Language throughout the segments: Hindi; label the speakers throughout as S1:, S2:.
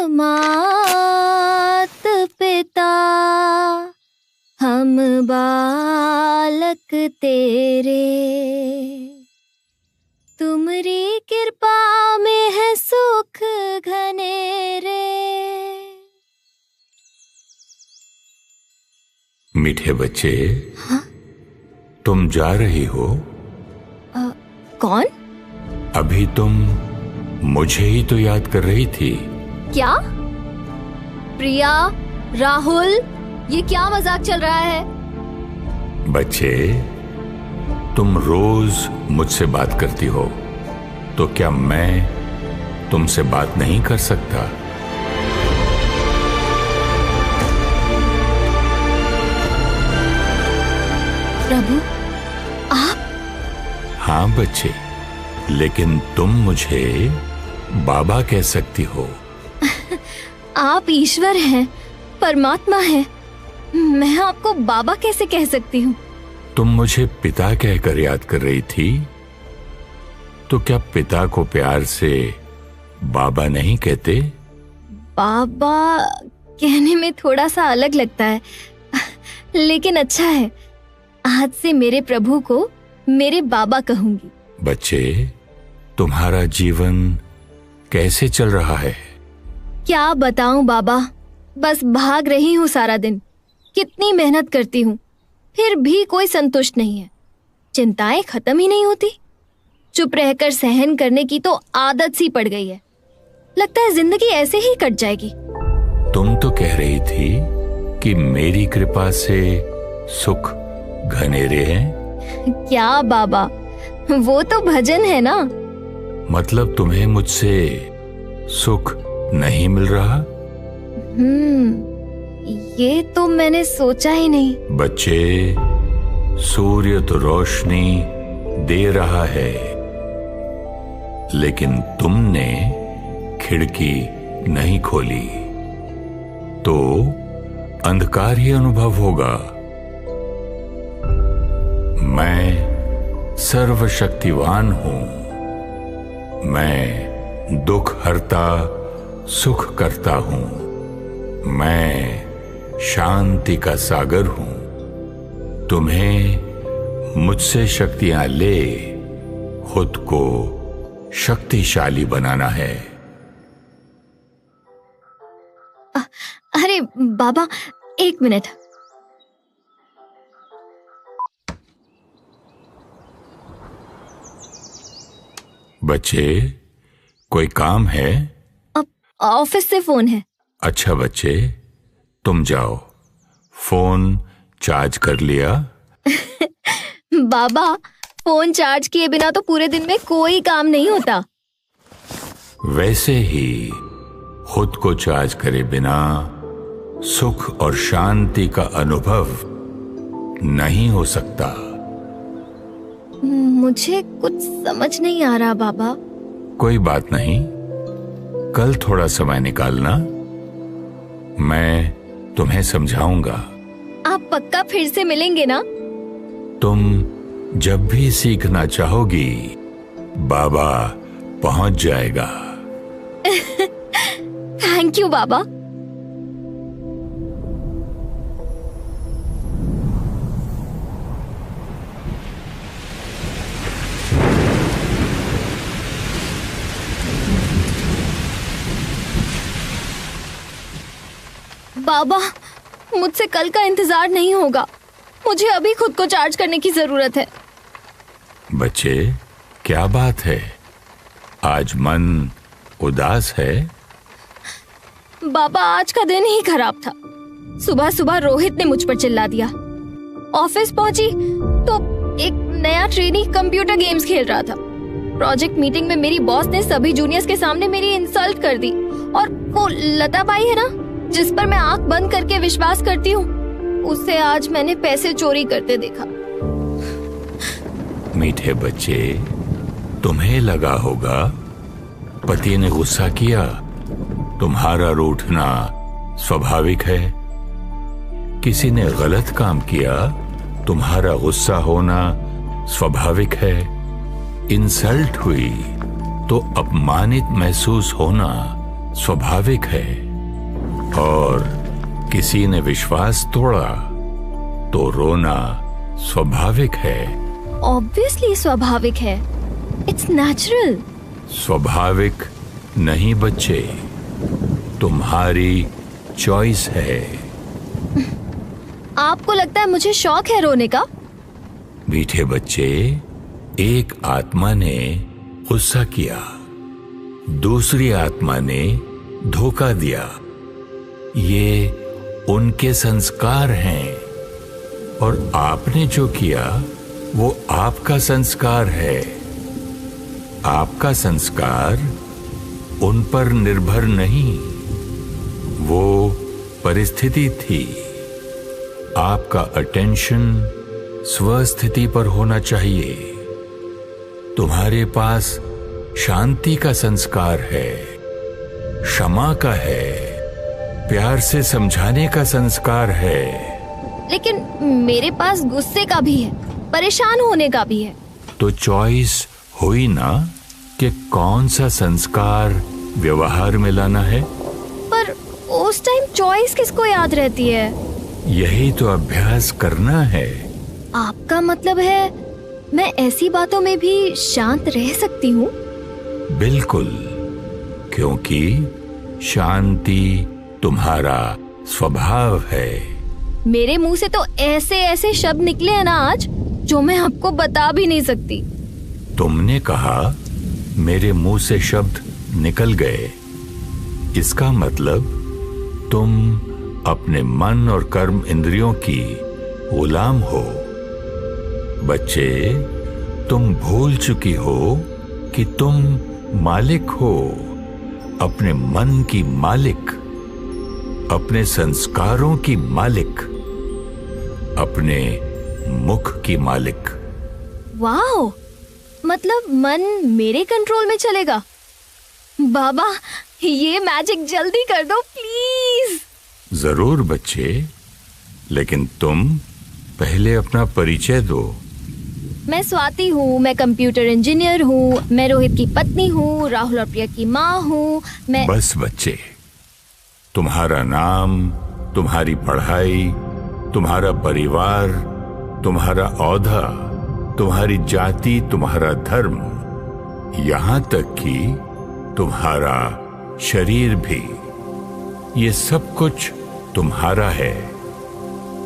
S1: मात पिता हम बालक तेरे, तुमरी कृपा में है सुख घनेरे।
S2: मीठे बच्चे,
S1: हाँ?
S2: तुम जा रही हो?
S1: कौन?
S2: अभी तुम मुझे ही तो याद कर रही थी।
S1: क्या? प्रिया, राहुल, ये क्या मजाक चल रहा है?
S2: बच्चे, तुम रोज मुझसे बात करती हो, तो क्या मैं तुमसे बात नहीं कर सकता?
S1: प्रभु, आप?
S2: हाँ बच्चे, लेकिन तुम मुझे बाबा कह सकती हो।
S1: आप ईश्वर हैं, परमात्मा हैं। मैं आपको बाबा कैसे कह सकती हूँ?
S2: तुम मुझे पिता कहकर याद कर रही थी, तो क्या पिता को प्यार से बाबा नहीं कहते?
S1: बाबा कहने में थोड़ा सा अलग लगता है, लेकिन अच्छा है, आज से मेरे प्रभु को मेरे बाबा कहूंगी।
S2: बच्चे, तुम्हारा जीवन कैसे चल रहा है?
S1: क्या बताऊं बाबा, बस भाग रही हूँ सारा दिन। कितनी मेहनत करती हूँ, फिर भी कोई संतुष्ट नहीं है। चिंताएं खत्म ही नहीं होती। चुप रहकर सहन करने की तो आदत सी पड़ गई है। लगता है जिंदगी ऐसे ही कट जाएगी।
S2: तुम तो कह रही थी कि मेरी कृपा से सुख घनेरे हैं।
S1: क्या बाबा, वो तो भजन है ना।
S2: मतलब तुम्हें मुझसे सुख नहीं मिल रहा?
S1: ये तो मैंने सोचा ही नहीं।
S2: बच्चे, सूर्य तो रोशनी दे रहा है, लेकिन तुमने खिड़की नहीं खोली, तो अंधकार ही अनुभव होगा। मैं सर्वशक्तिवान हूं। मैं दुख हरता सुख करता हूं। मैं शांति का सागर हूं। तुम्हें मुझसे शक्तियां ले खुद को शक्तिशाली बनाना है।
S1: अरे बाबा, एक मिनट।
S2: बच्चे, कोई काम है?
S1: ऑफिस से फोन है।
S2: अच्छा बच्चे, तुम जाओ। फोन चार्ज कर लिया?
S1: बाबा, फोन चार्ज किए बिना तो पूरे दिन में कोई काम नहीं होता।
S2: वैसे ही खुद को चार्ज करे बिना सुख और शांति का अनुभव नहीं हो सकता।
S1: मुझे कुछ समझ नहीं आ रहा बाबा।
S2: कोई बात नहीं, कल थोड़ा समय निकालना, मैं तुम्हें समझाऊंगा।
S1: आप पक्का फिर से मिलेंगे ना?
S2: तुम जब भी सीखना चाहोगी, बाबा पहुंच जाएगा।
S1: थैंक यू बाबा। बाबा, मुझसे कल का इंतजार नहीं होगा। मुझे अभी खुद को चार्ज करने की जरूरत है।
S2: बच्चे, क्या बात है? आज मन उदास है?
S1: बाबा, आज का दिन ही खराब था। सुबह सुबह रोहित ने मुझ पर चिल्ला दिया। ऑफिस पहुंची तो एक नया ट्रेनी कंप्यूटर गेम्स खेल रहा था। प्रोजेक्ट मीटिंग में मेरी बॉस ने सभी जूनियर्स के सामने मेरी इंसल्ट कर दी। और वो लता बाई है ना, जिस पर मैं आंख बंद करके विश्वास करती हूँ, उसे आज मैंने पैसे चोरी करते देखा।
S2: मीठे बच्चे, तुम्हें लगा होगा पति ने गुस्सा किया, तुम्हारा रूठना स्वाभाविक है। किसी ने गलत काम किया, तुम्हारा गुस्सा होना स्वाभाविक है। इंसल्ट हुई तो अपमानित महसूस होना स्वाभाविक है, और किसी ने विश्वास तोड़ा तो रोना स्वाभाविक है।
S1: ऑब्वियसली स्वाभाविक है, इट्स नेचुरल।
S2: स्वाभाविक नहीं बच्चे, तुम्हारी चॉइस है।
S1: आपको लगता है मुझे शौक है रोने का?
S2: मीठे बच्चे, एक आत्मा ने गुस्सा किया, दूसरी आत्मा ने धोखा दिया। ये उनके संस्कार हैं, और आपने जो किया वो आपका संस्कार है। आपका संस्कार उन पर निर्भर नहीं, वो परिस्थिति थी। आपका अटेंशन स्वस्थिति पर होना चाहिए। तुम्हारे पास शांति का संस्कार है, क्षमा का है, प्यार से समझाने का संस्कार है।
S1: लेकिन मेरे पास गुस्से का भी है, परेशान होने का भी है।
S2: तो चॉइस हुई ना कि कौन सा संस्कार व्यवहार में लाना है।
S1: पर उस टाइम चॉइस किसको याद रहती है?
S2: यही तो अभ्यास करना है।
S1: आपका मतलब है मैं ऐसी बातों में भी शांत रह सकती हूँ?
S2: बिल्कुल, क्योंकि शांति तुम्हारा स्वभाव है।
S1: मेरे मुंह से तो ऐसे ऐसे शब्द निकले हैं ना आज, जो मैं आपको बता भी नहीं सकती।
S2: तुमने कहा मेरे मुंह से शब्द निकल गए, इसका मतलब तुम अपने मन और कर्म इंद्रियों की गुलाम हो। बच्चे, तुम भूल चुकी हो कि तुम मालिक हो, अपने मन की मालिक, अपने संस्कारों की मालिक, अपने मुख की मालिक।
S1: वाओ, मतलब मन मेरे कंट्रोल में चलेगा? बाबा, ये मैजिक जल्दी कर दो प्लीज।
S2: जरूर बच्चे, लेकिन तुम पहले अपना परिचय दो।
S1: मैं स्वाति हूँ, मैं कंप्यूटर इंजीनियर हूँ, मैं रोहित की पत्नी हूँ, राहुल और प्रिया की माँ हूँ। मैं
S2: बस बच्चे, तुम्हारा नाम, तुम्हारी पढ़ाई, तुम्हारा परिवार, तुम्हारा औहदा, तुम्हारी जाति, तुम्हारा धर्म, यहाँ तक कि तुम्हारा शरीर भी, ये सब कुछ तुम्हारा है।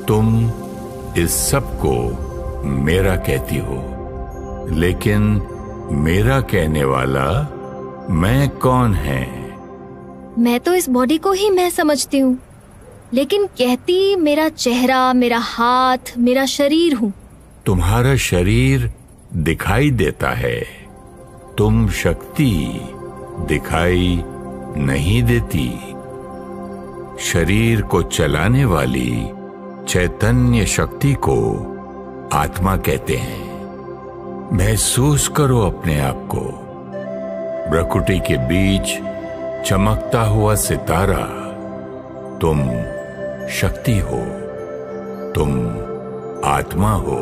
S2: तुम इस सब को मेरा कहती हो, लेकिन मेरा कहने वाला मैं कौन है?
S1: मैं तो इस बॉडी को ही मैं समझती हूँ, लेकिन कहती मेरा चेहरा, मेरा हाथ, मेरा शरीर हूँ।
S2: तुम्हारा शरीर दिखाई देता है, तुम शक्ति दिखाई नहीं देती। शरीर को चलाने वाली चैतन्य शक्ति को आत्मा कहते हैं। महसूस करो अपने आप को, प्रकृति के बीच चमकता हुआ सितारा। तुम शक्ति हो, तुम आत्मा हो।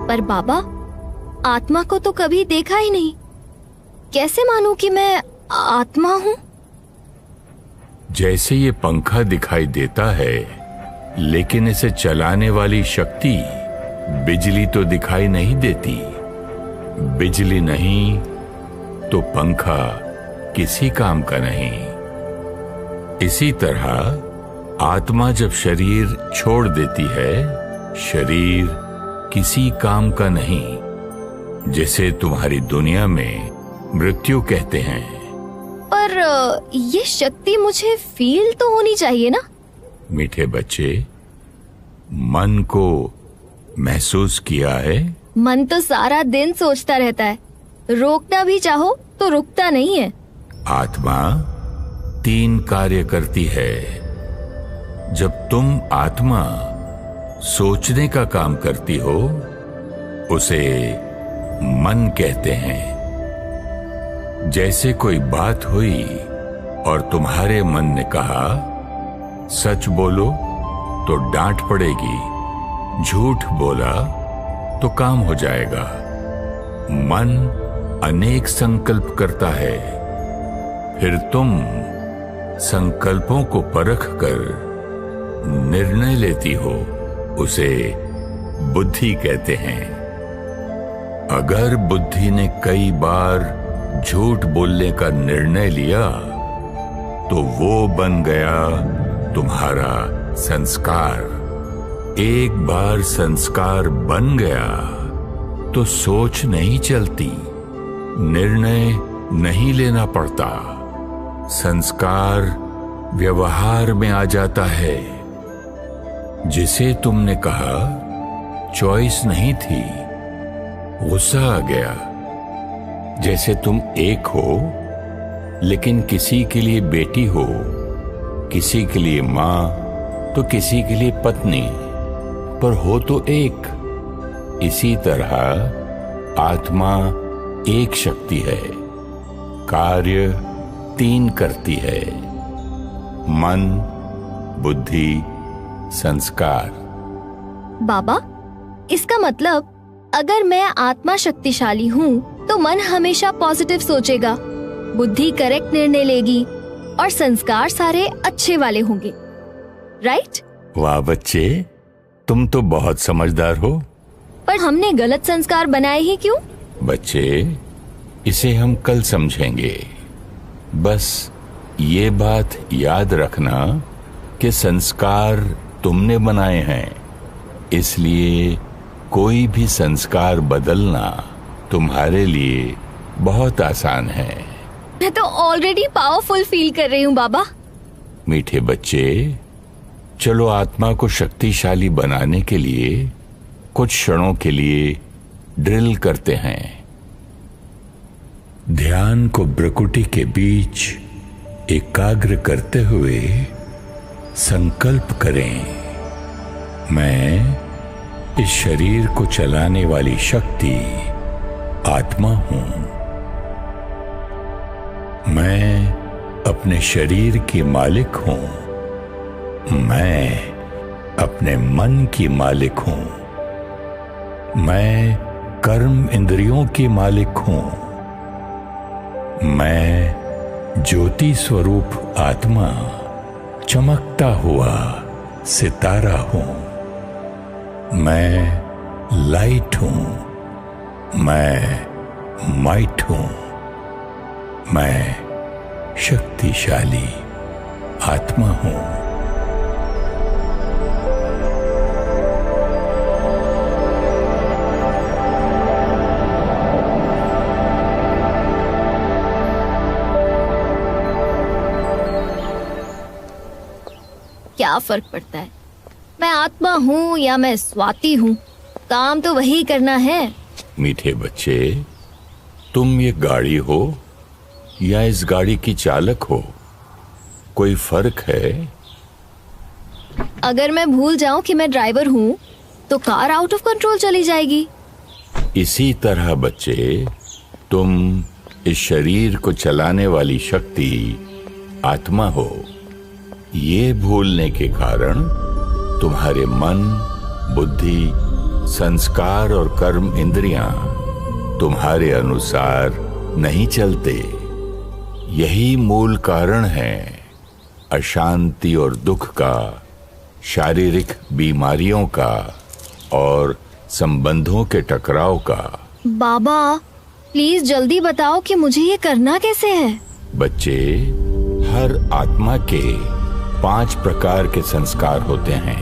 S1: पर बाबा, आत्मा को तो कभी देखा ही नहीं, कैसे मानूं कि मैं आत्मा हूँ?
S2: जैसे ये पंखा दिखाई देता है, लेकिन इसे चलाने वाली शक्ति बिजली तो दिखाई नहीं देती। बिजली नहीं तो पंखा किसी काम का नहीं। इसी तरह आत्मा जब शरीर छोड़ देती है, शरीर किसी काम का नहीं। जैसे तुम्हारी दुनिया में मृत्यु कहते हैं।
S1: पर ये शक्ति मुझे फील तो होनी चाहिए ना?
S2: मीठे बच्चे, मन को महसूस किया है?
S1: मन तो सारा दिन सोचता रहता है, रोकना भी चाहो तो रुकता नहीं है।
S2: आत्मा 3 कार्य करती है। जब तुम आत्मा सोचने का काम करती हो, उसे मन कहते हैं। जैसे कोई बात हुई और तुम्हारे मन ने कहा सच बोलो तो डांट पड़ेगी, झूठ बोला तो काम हो जाएगा। मन अनेक संकल्प करता है, फिर तुम संकल्पों को परख कर निर्णय लेती हो, उसे बुद्धि कहते हैं। अगर बुद्धि ने कई बार झूठ बोलने का निर्णय लिया तो वो बन गया तुम्हारा संस्कार। एक बार संस्कार बन गया तो सोच नहीं चलती, निर्णय नहीं लेना पड़ता, संस्कार व्यवहार में आ जाता है। जिसे तुमने कहा चॉइस नहीं थी, गुस्सा आ गया। जैसे तुम एक हो लेकिन किसी के लिए बेटी हो, किसी के लिए मां तो किसी के लिए पत्नी, पर हो तो एक। इसी तरह आत्मा एक शक्ति है, कार्य तीन करती है, मन, बुद्धि, संस्कार।
S1: बाबा, इसका मतलब अगर मैं आत्मा शक्तिशाली हूँ तो मन हमेशा पॉजिटिव सोचेगा, बुद्धि करेक्ट निर्णय लेगी और संस्कार सारे अच्छे वाले होंगे, राइट?
S2: वाह बच्चे, तुम तो बहुत समझदार हो।
S1: पर हमने गलत संस्कार बनाए ही क्यों?
S2: बच्चे, इसे हम कल समझेंगे। बस ये बात याद रखना कि संस्कार तुमने बनाए हैं, इसलिए कोई भी संस्कार बदलना तुम्हारे लिए बहुत आसान है।
S1: मैं तो ऑलरेडी पावरफुल फील कर रही हूँ बाबा।
S2: मीठे बच्चे, चलो आत्मा को शक्तिशाली बनाने के लिए कुछ क्षणों के लिए ड्रिल करते हैं। ध्यान को भ्रुकुटी के बीच एकाग्र करते हुए संकल्प करें, मैं इस शरीर को चलाने वाली शक्ति आत्मा हूं। मैं अपने शरीर की मालिक हूं। मैं अपने मन की मालिक हूं। मैं कर्म इंद्रियों की मालिक हूं। मैं ज्योति स्वरूप आत्मा, चमकता हुआ सितारा हूं। मैं लाइट हूं। मैं माइट हूं। मैं शक्तिशाली आत्मा हूं।
S1: क्या फर्क पड़ता है, मैं आत्मा हूँ या मैं स्वाति हूँ, काम तो वही करना है।
S2: मीठे बच्चे, तुम ये गाड़ी हो या इस गाड़ी की चालक हो, कोई फर्क है?
S1: अगर मैं भूल जाऊं कि मैं ड्राइवर हूँ तो कार आउट ऑफ कंट्रोल चली जाएगी।
S2: इसी तरह बच्चे, तुम इस शरीर को चलाने वाली शक्ति आत्मा हो। ये भूलने के कारण तुम्हारे मन, बुद्धि, संस्कार और कर्म इंद्रियां तुम्हारे अनुसार नहीं चलते। यही मूल कारण है अशांति और दुख का, शारीरिक बीमारियों का और संबंधों के टकराव का।
S1: बाबा, प्लीज जल्दी बताओ कि मुझे ये करना कैसे है।
S2: बच्चे, हर आत्मा के 5 प्रकार के संस्कार होते हैं।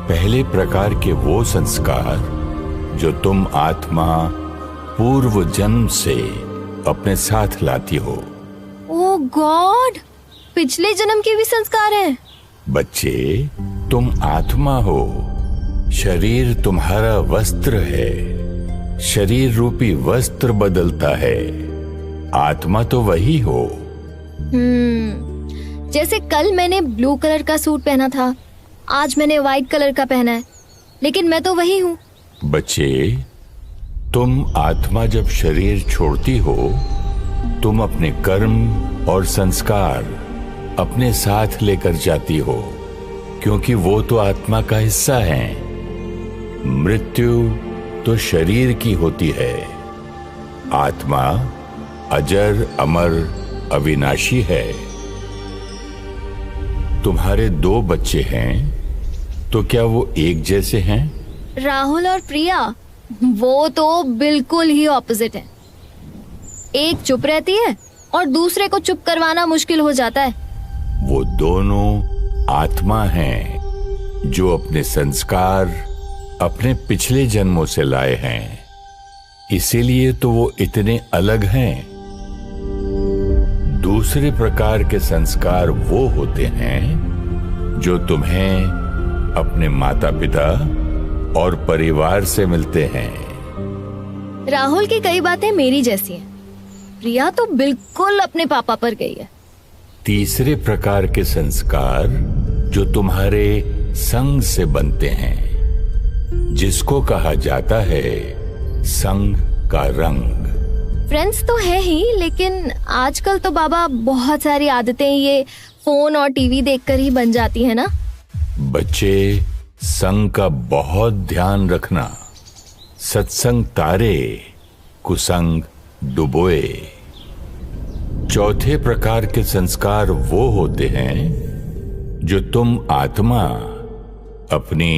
S2: पहले प्रकार के वो संस्कार जो तुम आत्मा पूर्व जन्म से अपने साथ लाती हो।
S1: ओह गॉड, पिछले जन्म के भी संस्कार हैं।
S2: बच्चे, तुम आत्मा हो, शरीर तुम्हारा वस्त्र है। शरीर रूपी वस्त्र बदलता है, आत्मा तो वही हो।
S1: जैसे कल मैंने ब्लू कलर का सूट पहना था, आज मैंने व्हाइट कलर का पहना है, लेकिन मैं तो वही हूँ।
S2: बच्चे, तुम आत्मा जब शरीर छोड़ती हो, तुम अपने कर्म और संस्कार अपने साथ लेकर जाती हो, क्योंकि वो तो आत्मा का हिस्सा है। मृत्यु तो शरीर की होती है। आत्मा अजर अमर अविनाशी है। तुम्हारे 2 बच्चे हैं, तो क्या वो एक जैसे हैं?
S1: राहुल और प्रिया, वो तो बिल्कुल ही ऑपोजिट है। एक चुप रहती है और दूसरे को चुप करवाना मुश्किल हो जाता है।
S2: वो दोनों आत्मा हैं जो अपने संस्कार अपने पिछले जन्मों से लाए हैं, इसीलिए तो वो इतने अलग हैं। दूसरे प्रकार के संस्कार वो होते हैं जो तुम्हें अपने माता पिता और परिवार से मिलते हैं।
S1: राहुल की कई बातें मेरी जैसी हैं। प्रिया तो बिल्कुल अपने पापा पर गई है।
S2: तीसरे प्रकार के संस्कार जो तुम्हारे संग से बनते हैं, जिसको कहा जाता है संग का रंग।
S1: फ्रेंड्स तो है ही, लेकिन आजकल तो बाबा बहुत सारी आदतें ये फोन और टीवी देखकर ही बन जाती है ना।
S2: बच्चे, संग का बहुत ध्यान रखना। सत्संग तारे, कुसंग डुबोए। चौथे प्रकार के संस्कार वो होते हैं जो तुम आत्मा अपनी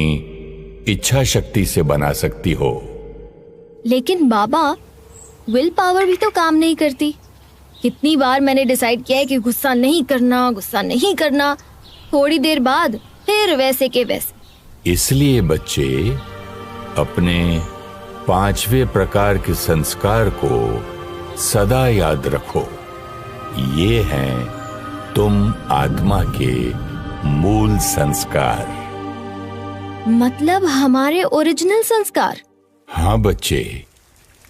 S2: इच्छा शक्ति से बना सकती हो।
S1: लेकिन बाबा, विल पावर भी तो काम नहीं करती। कितनी बार मैंने डिसाइड किया है कि गुस्सा नहीं करना, थोड़ी देर बाद फिर वैसे के वैसे।
S2: इसलिए बच्चे, अपने 5वें प्रकार के संस्कार को सदा याद रखो। ये हैं तुम आत्मा के मूल संस्कार।
S1: मतलब हमारे ओरिजिनल संस्कार?
S2: हाँ बच्चे,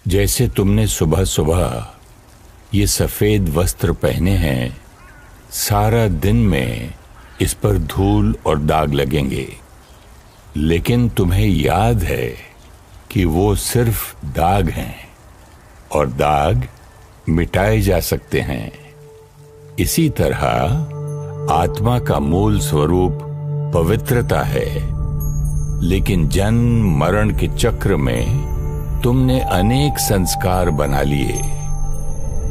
S2: जैसे तुमने सुबह सुबह ये सफेद वस्त्र पहने हैं, सारा दिन में इस पर धूल और दाग लगेंगे, लेकिन तुम्हें याद है कि वो सिर्फ दाग हैं और दाग मिटाए जा सकते हैं। इसी तरह आत्मा का मूल स्वरूप पवित्रता है, लेकिन जन्म मरण के चक्र में तुमने अनेक संस्कार बना लिए,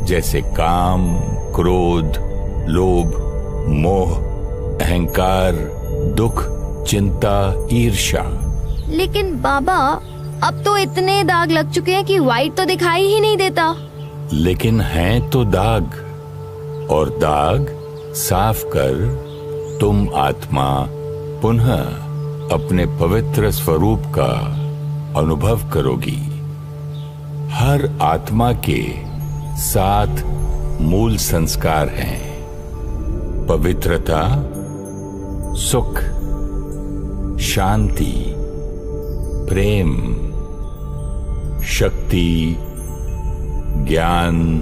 S2: जैसे काम, क्रोध, लोभ, मोह, अहंकार, दुख, चिंता, ईर्ष्या।
S1: लेकिन बाबा, अब तो इतने दाग लग चुके हैं कि व्हाइट तो दिखाई ही नहीं देता।
S2: लेकिन हैं तो दाग, और दाग साफ कर तुम आत्मा पुनः अपने पवित्र स्वरूप का अनुभव करोगी। हर आत्मा के 7 मूल संस्कार हैं: पवित्रता, सुख, शांति, प्रेम, शक्ति, ज्ञान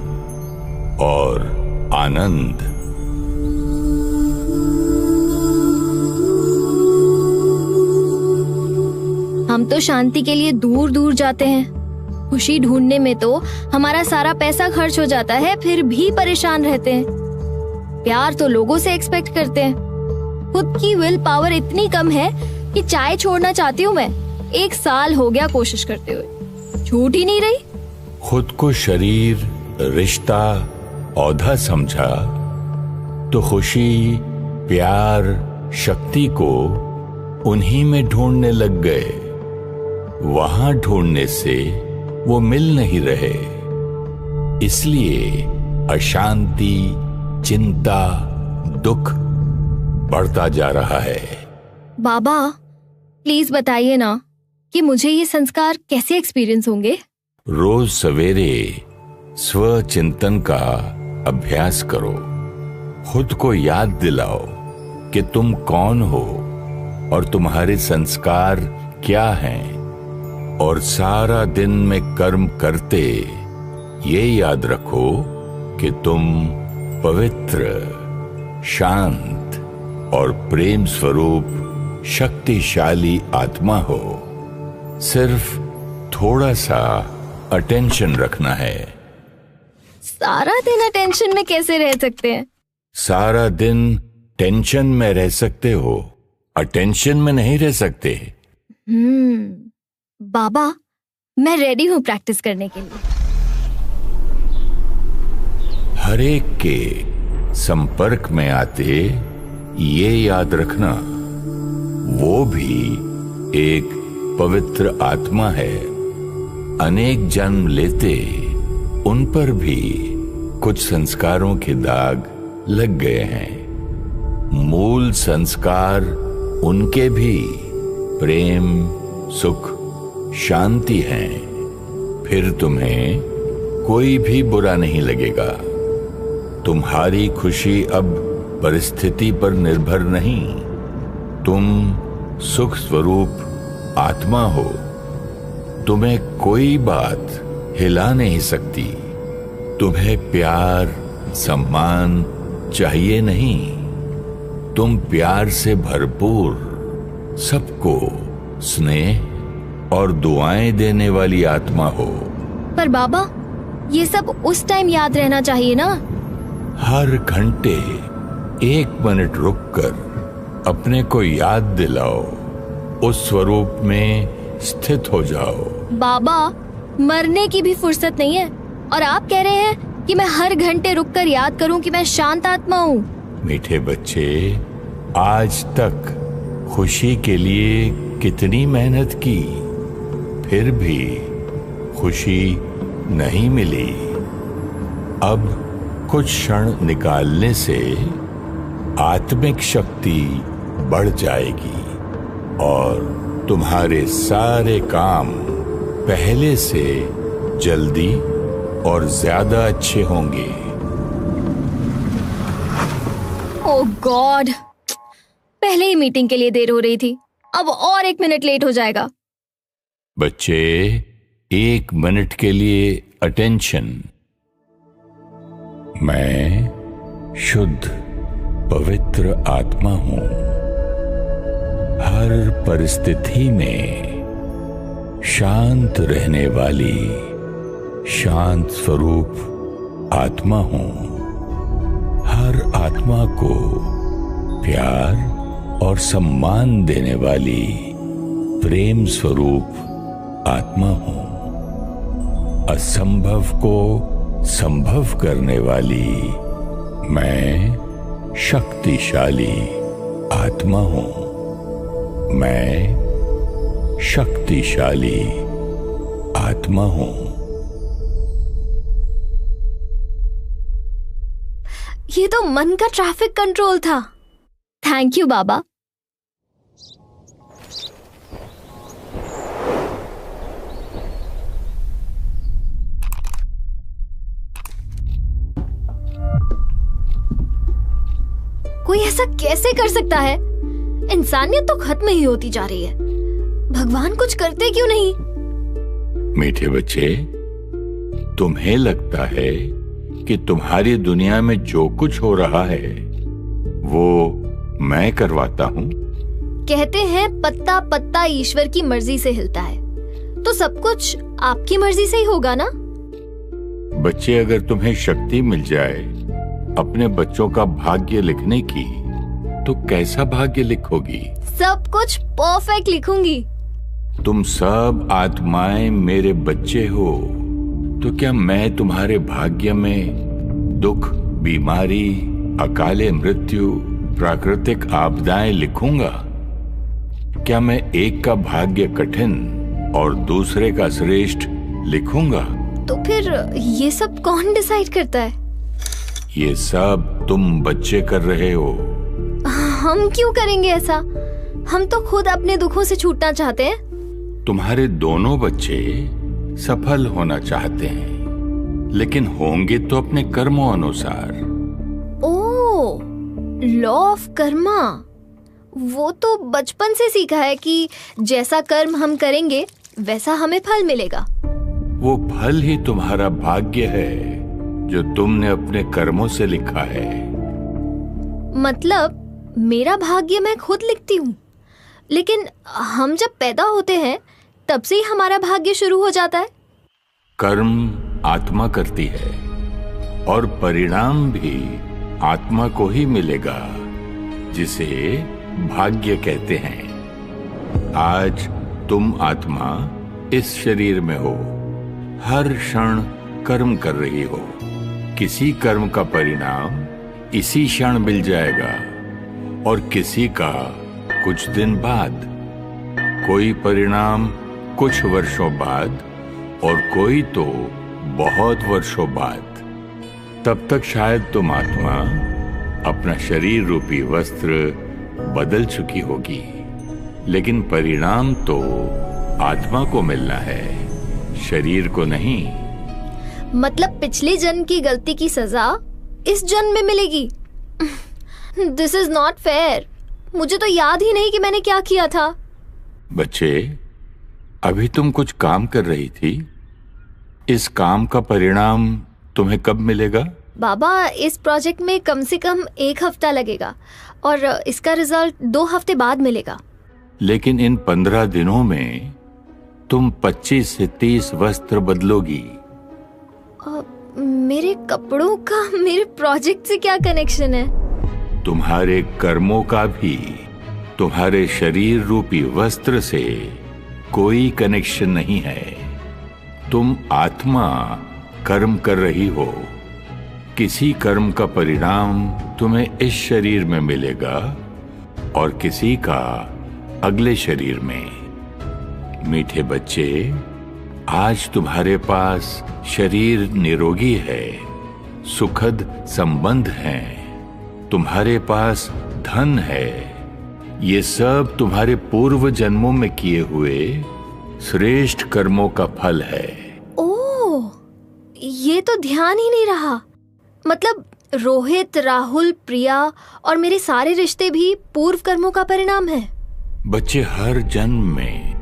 S2: और आनंद।
S1: हम तो शांति के लिए दूर दूर जाते हैं। खुशी ढूंढने में तो हमारा सारा पैसा खर्च हो जाता है, फिर भी परेशान रहते हैं। प्यार तो लोगों से एक्सपेक्ट करते हैं। खुद की विल पावर इतनी कम है कि चाय छोड़ना चाहती हूँ मैं। 1 साल हो गया कोशिश करते हुए, छूट ही नहीं रही।
S2: खुद को शरीर, रिश्ता, औधा समझा तो खुशी, प्यार, शक्ति को उन्हीं में ढूंढने लग गए। वहां ढूंढने से वो मिल नहीं रहे, इसलिए अशांति, चिंता, दुख बढ़ता जा रहा है।
S1: बाबा, प्लीज बताइए ना कि मुझे ये संस्कार कैसे एक्सपीरियंस होंगे।
S2: रोज सवेरे स्व चिंतन का अभ्यास करो। खुद को याद दिलाओ कि तुम कौन हो और तुम्हारे संस्कार क्या हैं, और सारा दिन में कर्म करते ये याद रखो कि तुम पवित्र, शांत और प्रेम स्वरूप शक्तिशाली आत्मा हो। सिर्फ थोड़ा सा अटेंशन रखना है।
S1: सारा दिन अटेंशन में कैसे रह सकते हैं?
S2: सारा दिन टेंशन में रह सकते हो, अटेंशन में नहीं रह सकते।
S1: बाबा, मैं रेडी हूँ प्रैक्टिस करने के लिए।
S2: हर एक के संपर्क में आते ये याद रखना, वो भी एक पवित्र आत्मा है। अनेक जन्म लेते उन पर भी कुछ संस्कारों के दाग लग गए हैं। मूल संस्कार उनके भी प्रेम, सुख, शांति हैं। फिर तुम्हें कोई भी बुरा नहीं लगेगा। तुम्हारी खुशी अब परिस्थिति पर निर्भर नहीं। तुम सुख स्वरूप आत्मा हो। तुम्हें कोई बात हिला नहीं सकती। तुम्हें प्यार, सम्मान चाहिए नहीं। तुम प्यार से भरपूर, सबको स्नेह और दुआएं देने वाली आत्मा हो।
S1: पर बाबा, ये सब उस टाइम याद रहना चाहिए ना?
S2: हर घंटे 1 मिनट रुककर अपने को याद दिलाओ, उस स्वरूप में स्थित हो जाओ।
S1: बाबा, मरने की भी फुर्सत नहीं है और आप कह रहे हैं कि मैं हर घंटे रुककर याद करूं कि मैं शांत आत्मा हूँ।
S2: मीठे बच्चे, आज तक खुशी के लिए कितनी मेहनत की, फिर भी खुशी नहीं मिली। अब कुछ क्षण निकालने से आत्मिक शक्ति बढ़ जाएगी और तुम्हारे सारे काम पहले से जल्दी और ज्यादा अच्छे होंगे।
S1: ओह गॉड, पहले ही मीटिंग के लिए देर हो रही थी, अब और 1 मिनट लेट हो जाएगा।
S2: बच्चे, 1 मिनट के लिए अटेंशन। मैं शुद्ध पवित्र आत्मा हूं। हर परिस्थिति में शांत रहने वाली शांत स्वरूप आत्मा हूं। हर आत्मा को प्यार और सम्मान देने वाली प्रेम स्वरूप आत्मा हूं। असंभव को संभव करने वाली मैं शक्तिशाली आत्मा हूं। मैं शक्तिशाली आत्मा हूं।
S1: ये तो मन का ट्रैफिक कंट्रोल था। थैंक यू बाबा। कोई ऐसा कैसे कर सकता है? इंसानियत तो खत्म ही होती जा रही है। भगवान कुछ करते क्यों नहीं?
S2: मीठे बच्चे, तुम्हें लगता है कि तुम्हारी दुनिया में जो कुछ हो रहा है वो मैं करवाता हूं?
S1: कहते हैं पत्ता पत्ता ईश्वर की मर्जी से हिलता है, तो सब कुछ आपकी मर्जी से ही होगा ना?
S2: बच्चे, अगर तुम्हें शक्ति मिल जाए अपने बच्चों का भाग्य लिखने की, तो कैसा भाग्य लिखोगी?
S1: सब कुछ परफेक्ट लिखूंगी।
S2: तुम सब आत्माएं मेरे बच्चे हो, तो क्या मैं तुम्हारे भाग्य में दुख, बीमारी, अकाले मृत्यु, प्राकृतिक आपदाएं लिखूंगा? क्या मैं एक का भाग्य कठिन और दूसरे का श्रेष्ठ लिखूंगा?
S1: तो फिर ये सब कौन डिसाइड करता है?
S2: ये सब तुम बच्चे कर रहे हो।
S1: हम क्यों करेंगे ऐसा? हम तो खुद अपने दुखों से छूटना चाहते हैं।
S2: तुम्हारे दोनों बच्चे सफल होना चाहते हैं, लेकिन होंगे तो अपने कर्मों अनुसार।
S1: ओह, लॉ ऑफ कर्मा। वो तो बचपन से सीखा है कि जैसा कर्म हम करेंगे वैसा हमें फल मिलेगा।
S2: वो फल ही तुम्हारा भाग्य है जो तुमने अपने कर्मों से लिखा है।
S1: मतलब मेरा भाग्य मैं खुद लिखती हूँ, लेकिन हम जब पैदा होते हैं तब से ही हमारा भाग्य शुरू हो जाता है।
S2: कर्म आत्मा करती है और परिणाम भी आत्मा को ही मिलेगा, जिसे भाग्य कहते हैं। आज तुम आत्मा इस शरीर में हो, हर क्षण कर्म कर रही हो। किसी कर्म का परिणाम इसी क्षण मिल जाएगा और किसी का कुछ दिन बाद, कोई परिणाम कुछ वर्षों बाद और कोई तो बहुत वर्षों बाद। तब तक शायद तुम आत्मा अपना शरीर रूपी वस्त्र बदल चुकी होगी, लेकिन परिणाम तो आत्मा को मिलना है, शरीर को नहीं।
S1: मतलब पिछले जन्म की गलती की सजा इस जन्म में मिलेगी? This is not fair. मुझे तो याद ही नहीं कि मैंने क्या किया था।
S2: बच्चे, अभी तुम कुछ काम कर रही थी। इस काम का परिणाम तुम्हें कब मिलेगा?
S1: बाबा, इस प्रोजेक्ट में कम से कम 1 हफ्ता लगेगा और इसका रिजल्ट 2 हफ्ते बाद मिलेगा।
S2: लेकिन इन 15 दिनों में तुम 25 से 30 वस्त्र बदलोगी।
S1: मेरे कपड़ों का मेरे प्रोजेक्ट से क्या कनेक्शन है?
S2: तुम्हारे कर्मों का भी तुम्हारे शरीर रूपी वस्त्र से कोई कनेक्शन नहीं है। तुम आत्मा कर्म कर रही हो। किसी कर्म का परिणाम तुम्हें इस शरीर में मिलेगा और किसी का अगले शरीर में। मीठे बच्चे, आज तुम्हारे पास शरीर निरोगी है, सुखद संबंध हैं, तुम्हारे पास धन है। ये सब तुम्हारे पूर्व जन्मों में किए हुए श्रेष्ठ कर्मों का फल है।
S1: ओह, ये तो ध्यान ही नहीं रहा। मतलब रोहित, राहुल, प्रिया और मेरे सारे रिश्ते भी पूर्व कर्मों का परिणाम है।
S2: बच्चे, हर जन्म में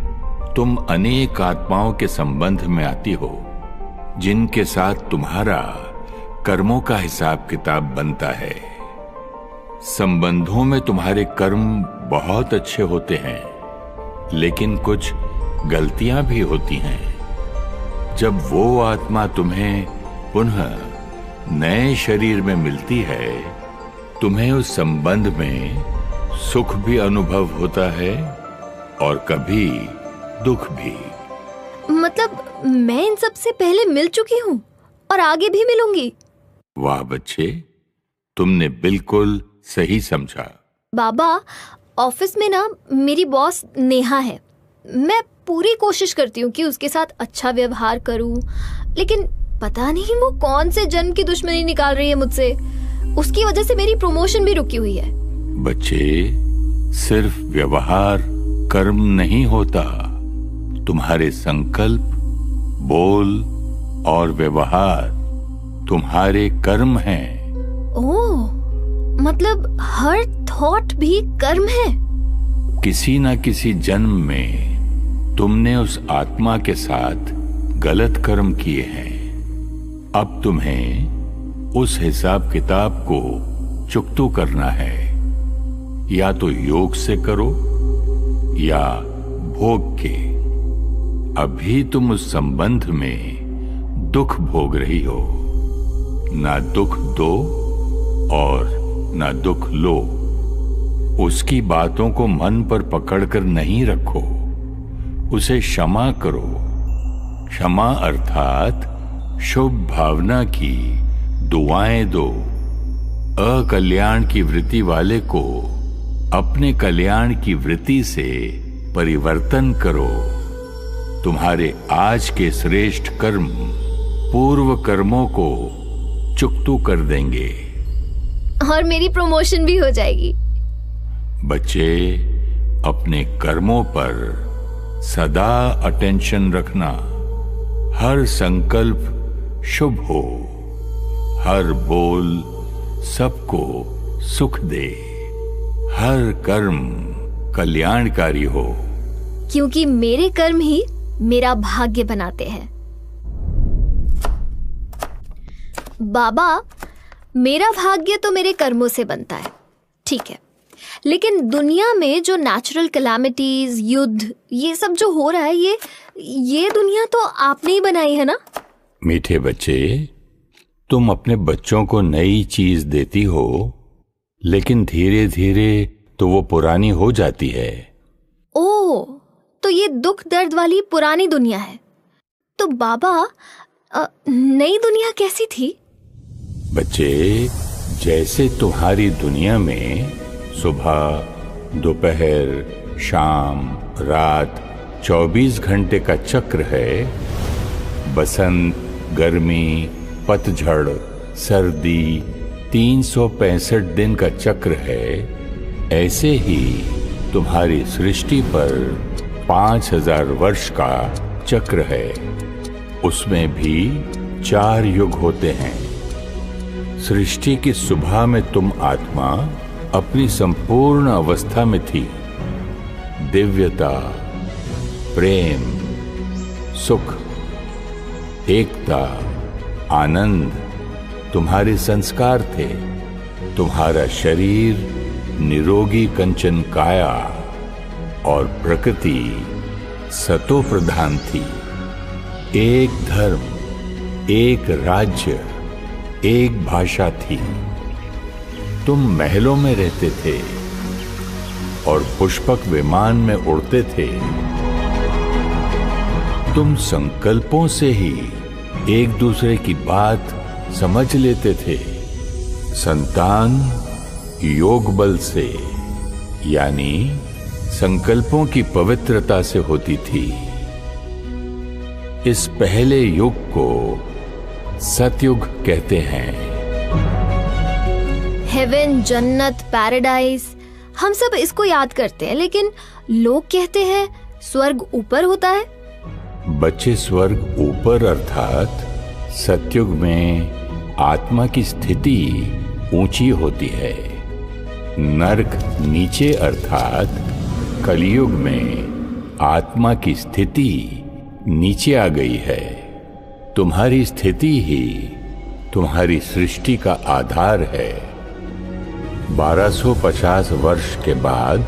S2: तुम अनेक आत्माओं के संबंध में आती हो, जिनके साथ तुम्हारा कर्मों का हिसाब किताब बनता है। संबंधों में तुम्हारे कर्म बहुत अच्छे होते हैं, लेकिन कुछ गलतियां भी होती हैं। जब वो आत्मा तुम्हें पुनः नए शरीर में मिलती है, तुम्हें उस संबंध में सुख भी अनुभव होता है और कभी दुख भी।
S1: मतलब मैं इन सब से पहले मिल चुकी हूँ और आगे भी मिलूंगी।
S2: वाह बच्चे, तुमने बिल्कुल सही समझा।
S1: बाबा, ऑफिस में ना मेरी बॉस नेहा है। मैं पूरी कोशिश करती हूँ कि उसके साथ अच्छा व्यवहार करूँ, लेकिन पता नहीं वो कौन से जन्म की दुश्मनी निकाल रही है मुझसे। उसकी वजह से मेरी प्रमोशन भी रुकी हुई है।
S2: बच्चे, सिर्फ व्यवहार कर्म नहीं होता। तुम्हारे संकल्प, बोल और व्यवहार तुम्हारे कर्म हैं।
S1: ओह, मतलब हर थॉट भी कर्म है।
S2: किसी न किसी जन्म में तुमने उस आत्मा के साथ गलत कर्म किए हैं। अब तुम्हें उस हिसाब किताब को चुकतू करना है। या तो योग से करो या भोग के। अभी तुम उस संबंध में दुख भोग रही हो। ना दुख दो और ना दुख लो। उसकी बातों को मन पर पकड़कर नहीं रखो, उसे क्षमा करो। क्षमा अर्थात शुभ भावना की दुआएं दो। अकल्याण की वृत्ति वाले को अपने कल्याण की वृत्ति से परिवर्तन करो। तुम्हारे आज के श्रेष्ठ कर्म पूर्व कर्मों को चुकतू कर देंगे
S1: और मेरी प्रमोशन भी हो जाएगी।
S2: बच्चे, अपने कर्मों पर सदा अटेंशन रखना। हर संकल्प शुभ हो, हर बोल सबको सुख दे, हर कर्म कल्याणकारी हो।
S1: क्योंकि मेरे कर्म ही मेरा भाग्य बनाते हैं। बाबा, मेरा भाग्य तो मेरे कर्मों से बनता है, ठीक है, लेकिन दुनिया में जो नेचुरल कैलामिटीज, युद्ध, ये सब जो हो रहा है, ये दुनिया तो आपने ही बनाई है ना?
S2: मीठे बच्चे, तुम अपने बच्चों को नई चीज देती हो, लेकिन धीरे धीरे तो वो पुरानी हो जाती है।
S1: ओह, तो ये दुख दर्द वाली पुरानी दुनिया है। तो बाबा, नई दुनिया कैसी थी?
S2: बच्चे, जैसे तुम्हारी दुनिया में सुबह, दोपहर, शाम, रात 24 घंटे का चक्र है, बसंत, गर्मी, पतझड़, सर्दी 365 दिन का चक्र है, ऐसे ही तुम्हारी सृष्टि पर 5000 वर्ष का चक्र है। उसमें भी 4 युग होते हैं। सृष्टि की सुबह में तुम आत्मा अपनी संपूर्ण अवस्था में थी। दिव्यता, प्रेम, सुख, एकता, आनंद तुम्हारे संस्कार थे। तुम्हारा शरीर निरोगी कंचन काया और प्रकृति सतो प्रधान थी। एक धर्म, एक राज्य, एक भाषा थी। तुम महलों में रहते थे और पुष्पक विमान में उड़ते थे। तुम संकल्पों से ही एक दूसरे की बात समझ लेते थे। संतान योग बल से, यानी संकल्पों की पवित्रता से होती थी। इस पहले युग को सतयुग कहते हैं।
S1: हेवन, जन्नत, पैराडाइज, हम सब इसको याद करते हैं, लेकिन लोग कहते हैं स्वर्ग ऊपर होता है।
S2: बच्चे, स्वर्ग ऊपर अर्थात सतयुग में आत्मा की स्थिति ऊंची होती है। नरक नीचे अर्थात कलयुग में आत्मा की स्थिति नीचे आ गई है। तुम्हारी स्थिति ही तुम्हारी सृष्टि का आधार है। 1250 वर्ष के बाद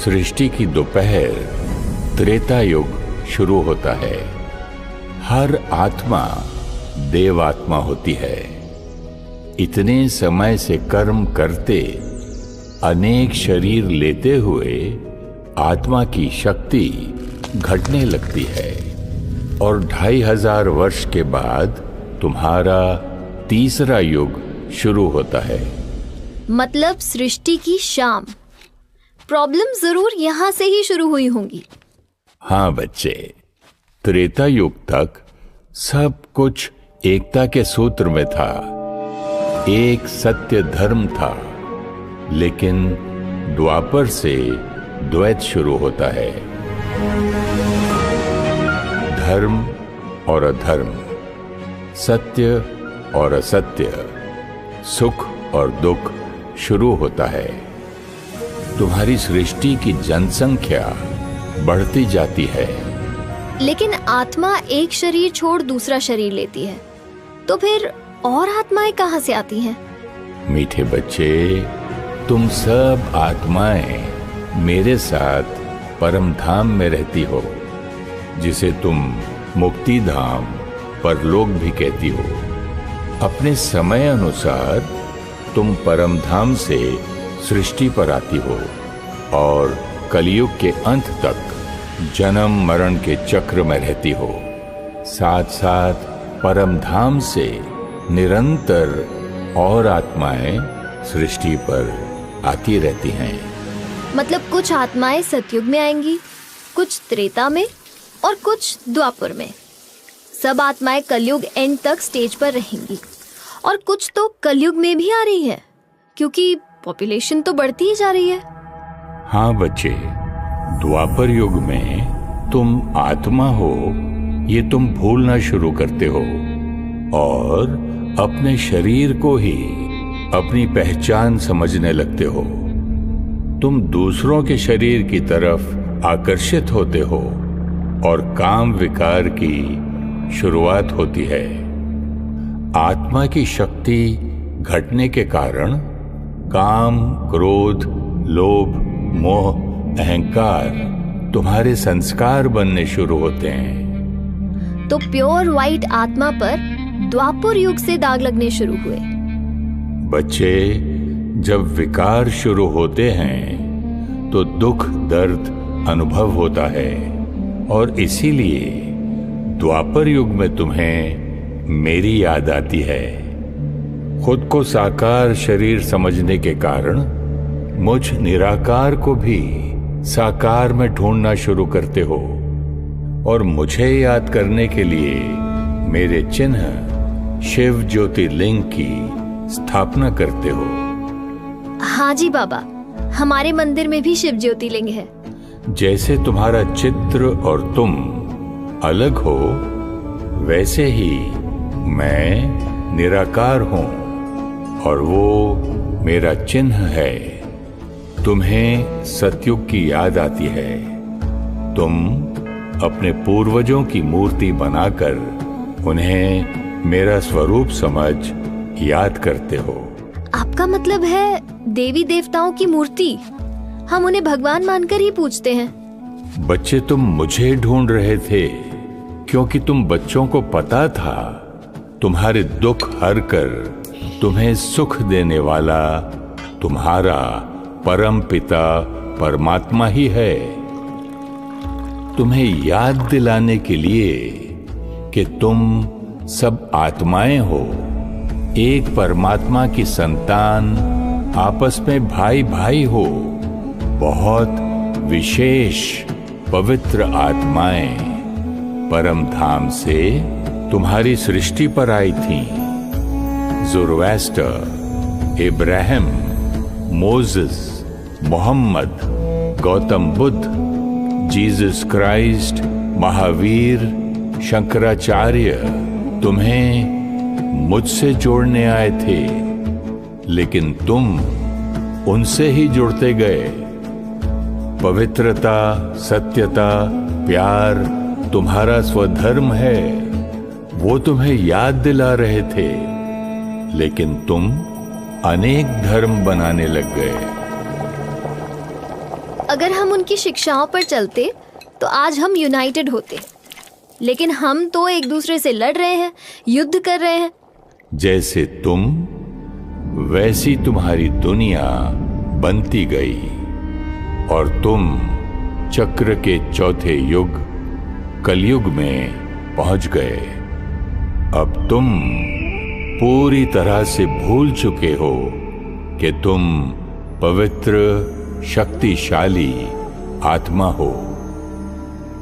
S2: सृष्टि की दोपहर त्रेता युग शुरू होता है। हर आत्मा देवात्मा होती है। इतने समय से कर्म करते, अनेक शरीर लेते हुए आत्मा की शक्ति घटने लगती है और 2500 वर्ष के बाद तुम्हारा तीसरा युग शुरू होता है।
S1: मतलब सृष्टि की शाम। प्रॉब्लम जरूर यहां से ही शुरू हुई होंगी।
S2: हाँ बच्चे, त्रेता युग तक सब कुछ एकता के सूत्र में था। एक सत्य धर्म था, लेकिन द्वापर से द्वैत शुरू होता है। धर्म और अधर्म, सत्य और असत्य, सुख और दुख शुरू होता है। तुम्हारी सृष्टि की जनसंख्या बढ़ती जाती है।
S1: लेकिन आत्मा एक शरीर छोड़ दूसरा शरीर लेती है, तो फिर और आत्माएं कहां से आती हैं?
S2: मीठे बच्चे, तुम सब आत्माएं मेरे साथ परम धाम में रहती हो, जिसे तुम मुक्ति धाम, परलोक भी कहती हो। अपने समय अनुसार तुम परम धाम से सृष्टि पर आती हो और कलयुग के अंत तक जन्म मरण के चक्र में रहती हो। साथ साथ परम धाम से निरंतर और आत्माएं सृष्टि पर आती रहती हैं।
S1: मतलब कुछ आत्माएं सतयुग में आएंगी, कुछ त्रेता में और कुछ द्वापर में। सब आत्माएं कलयुग एंड तक स्टेज पर रहेंगी और कुछ तो कलयुग में भी आ रही है, क्योंकि पॉपुलेशन तो बढ़ती ही जा रही है।
S2: हाँ बच्चे, द्वापर युग में तुम आत्मा हो ये तुम भूलना शुरू करते हो और अपने शरीर को ही अपनी पहचान समझने लगते हो। तुम दूसरों के शरीर की तरफ आकर्षित होते हो और काम विकार की शुरुआत होती है। आत्मा की शक्ति घटने के कारण काम, क्रोध, लोभ, मोह, अहंकार तुम्हारे संस्कार बनने शुरू होते हैं।
S1: तो प्योर व्हाइट आत्मा पर द्वापर युग से दाग लगने शुरू हुए।
S2: बच्चे, जब विकार शुरू होते हैं तो दुख दर्द अनुभव होता है और इसीलिए द्वापर युग में तुम्हें मेरी याद आती है। खुद को साकार शरीर समझने के कारण मुझ निराकार को भी साकार में ढूंढना शुरू करते हो और मुझे याद करने के लिए मेरे चिन्ह शिव ज्योतिर्लिंग की स्थापना करते हो।
S1: हाँ जी बाबा, हमारे मंदिर में भी शिव ज्योतिर्लिंग है।
S2: जैसे तुम्हारा चित्र और तुम अलग हो, वैसे ही मैं निराकार हूं और वो मेरा चिन्ह है। तुम्हें सतयुग की याद आती है। तुम अपने पूर्वजों की मूर्ति बनाकर उन्हें मेरा स्वरूप समझ याद करते हो।
S1: आपका मतलब है देवी देवताओं की मूर्ति, हम उन्हें भगवान मानकर ही पूजते हैं।
S2: बच्चे, तुम मुझे ढूंढ रहे थे क्योंकि तुम बच्चों को पता था तुम्हारे दुख हर कर तुम्हें सुख देने वाला तुम्हारा परम पिता परमात्मा ही है। तुम्हें याद दिलाने के लिए कि तुम सब आत्माएं हो, एक परमात्मा की संतान, आपस में भाई भाई हो, बहुत विशेष पवित्र आत्माएं परम धाम से तुम्हारी सृष्टि पर आई थीं। Zoroaster, Ibrahim, Moses, Muhammad, Gautam Buddha, Jesus Christ, Mahavir, Shankaracharya तुम्हें मुझसे जोड़ने आए थे, लेकिन तुम उनसे ही जुड़ते गए। पवित्रता, सत्यता, प्यार तुम्हारा स्वधर्म है, वो तुम्हें याद दिला रहे थे, लेकिन तुम अनेक धर्म बनाने लग गए।
S1: अगर हम उनकी शिक्षाओं पर चलते तो आज हम यूनाइटेड होते, लेकिन हम तो एक दूसरे से लड़ रहे हैं, युद्ध कर रहे हैं।
S2: जैसे तुम, वैसी तुम्हारी दुनिया बनती गई और तुम चक्र के चौथे युग कलयुग में पहुंच गए। अब तुम पूरी तरह से भूल चुके हो कि तुम पवित्र, शक्तिशाली आत्मा हो।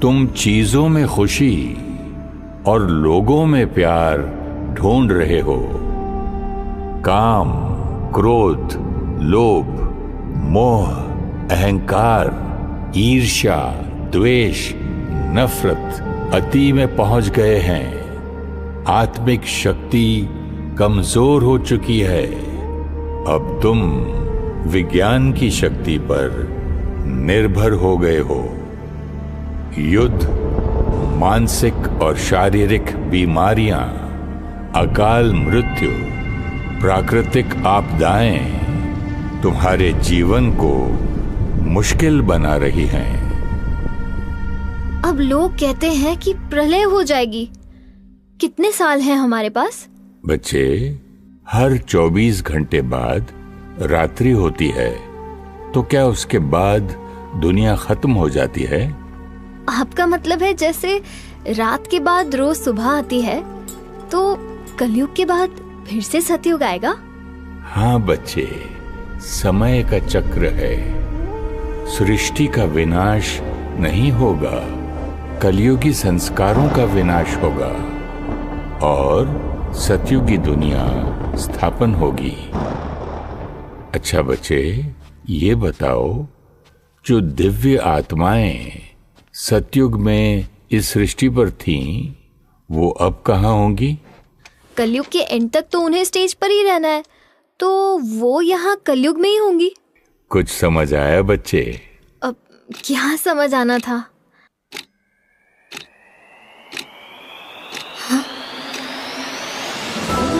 S2: तुम चीजों में खुशी और लोगों में प्यार ढूंढ रहे हो। काम, क्रोध, लोभ, मोह, अहंकार, ईर्ष्या, द्वेष, नफरत अति में पहुंच गए हैं। आत्मिक शक्ति कमजोर हो चुकी है। अब तुम विज्ञान की शक्ति पर निर्भर हो गए हो। युद्ध, मानसिक और शारीरिक बीमारियां, अकाल मृत्यु, प्राकृतिक आपदाएं तुम्हारे जीवन को मुश्किल बना रही हैं।
S1: अब लोग कहते हैं कि प्रलय हो जाएगी। कितने साल हैं हमारे पास?
S2: बच्चे, हर 24 घंटे बाद रात्रि होती है, तो क्या उसके बाद दुनिया खत्म हो जाती है?
S1: आपका मतलब है जैसे रात के बाद रोज सुबह आती है, तो कलयुग के बाद फिर से सतयुग आएगा?
S2: हाँ बच्चे, समय का चक्र है। सृष्टि का विनाश नहीं होगा, कलयुगी संस्कारों का विनाश होगा और सतयुगी दुनिया स्थापन होगी। अच्छा बच्चे, ये बताओ, जो दिव्य आत्माएं सतयुग में इस सृष्टि पर थीं, वो अब कहाँ होंगी?
S1: कलयुग के एंड तक तो उन्हें स्टेज पर ही रहना है, तो वो यहाँ कलयुग में ही होंगी।
S2: कुछ समझ आया बच्चे?
S1: अब क्या समझ आना था?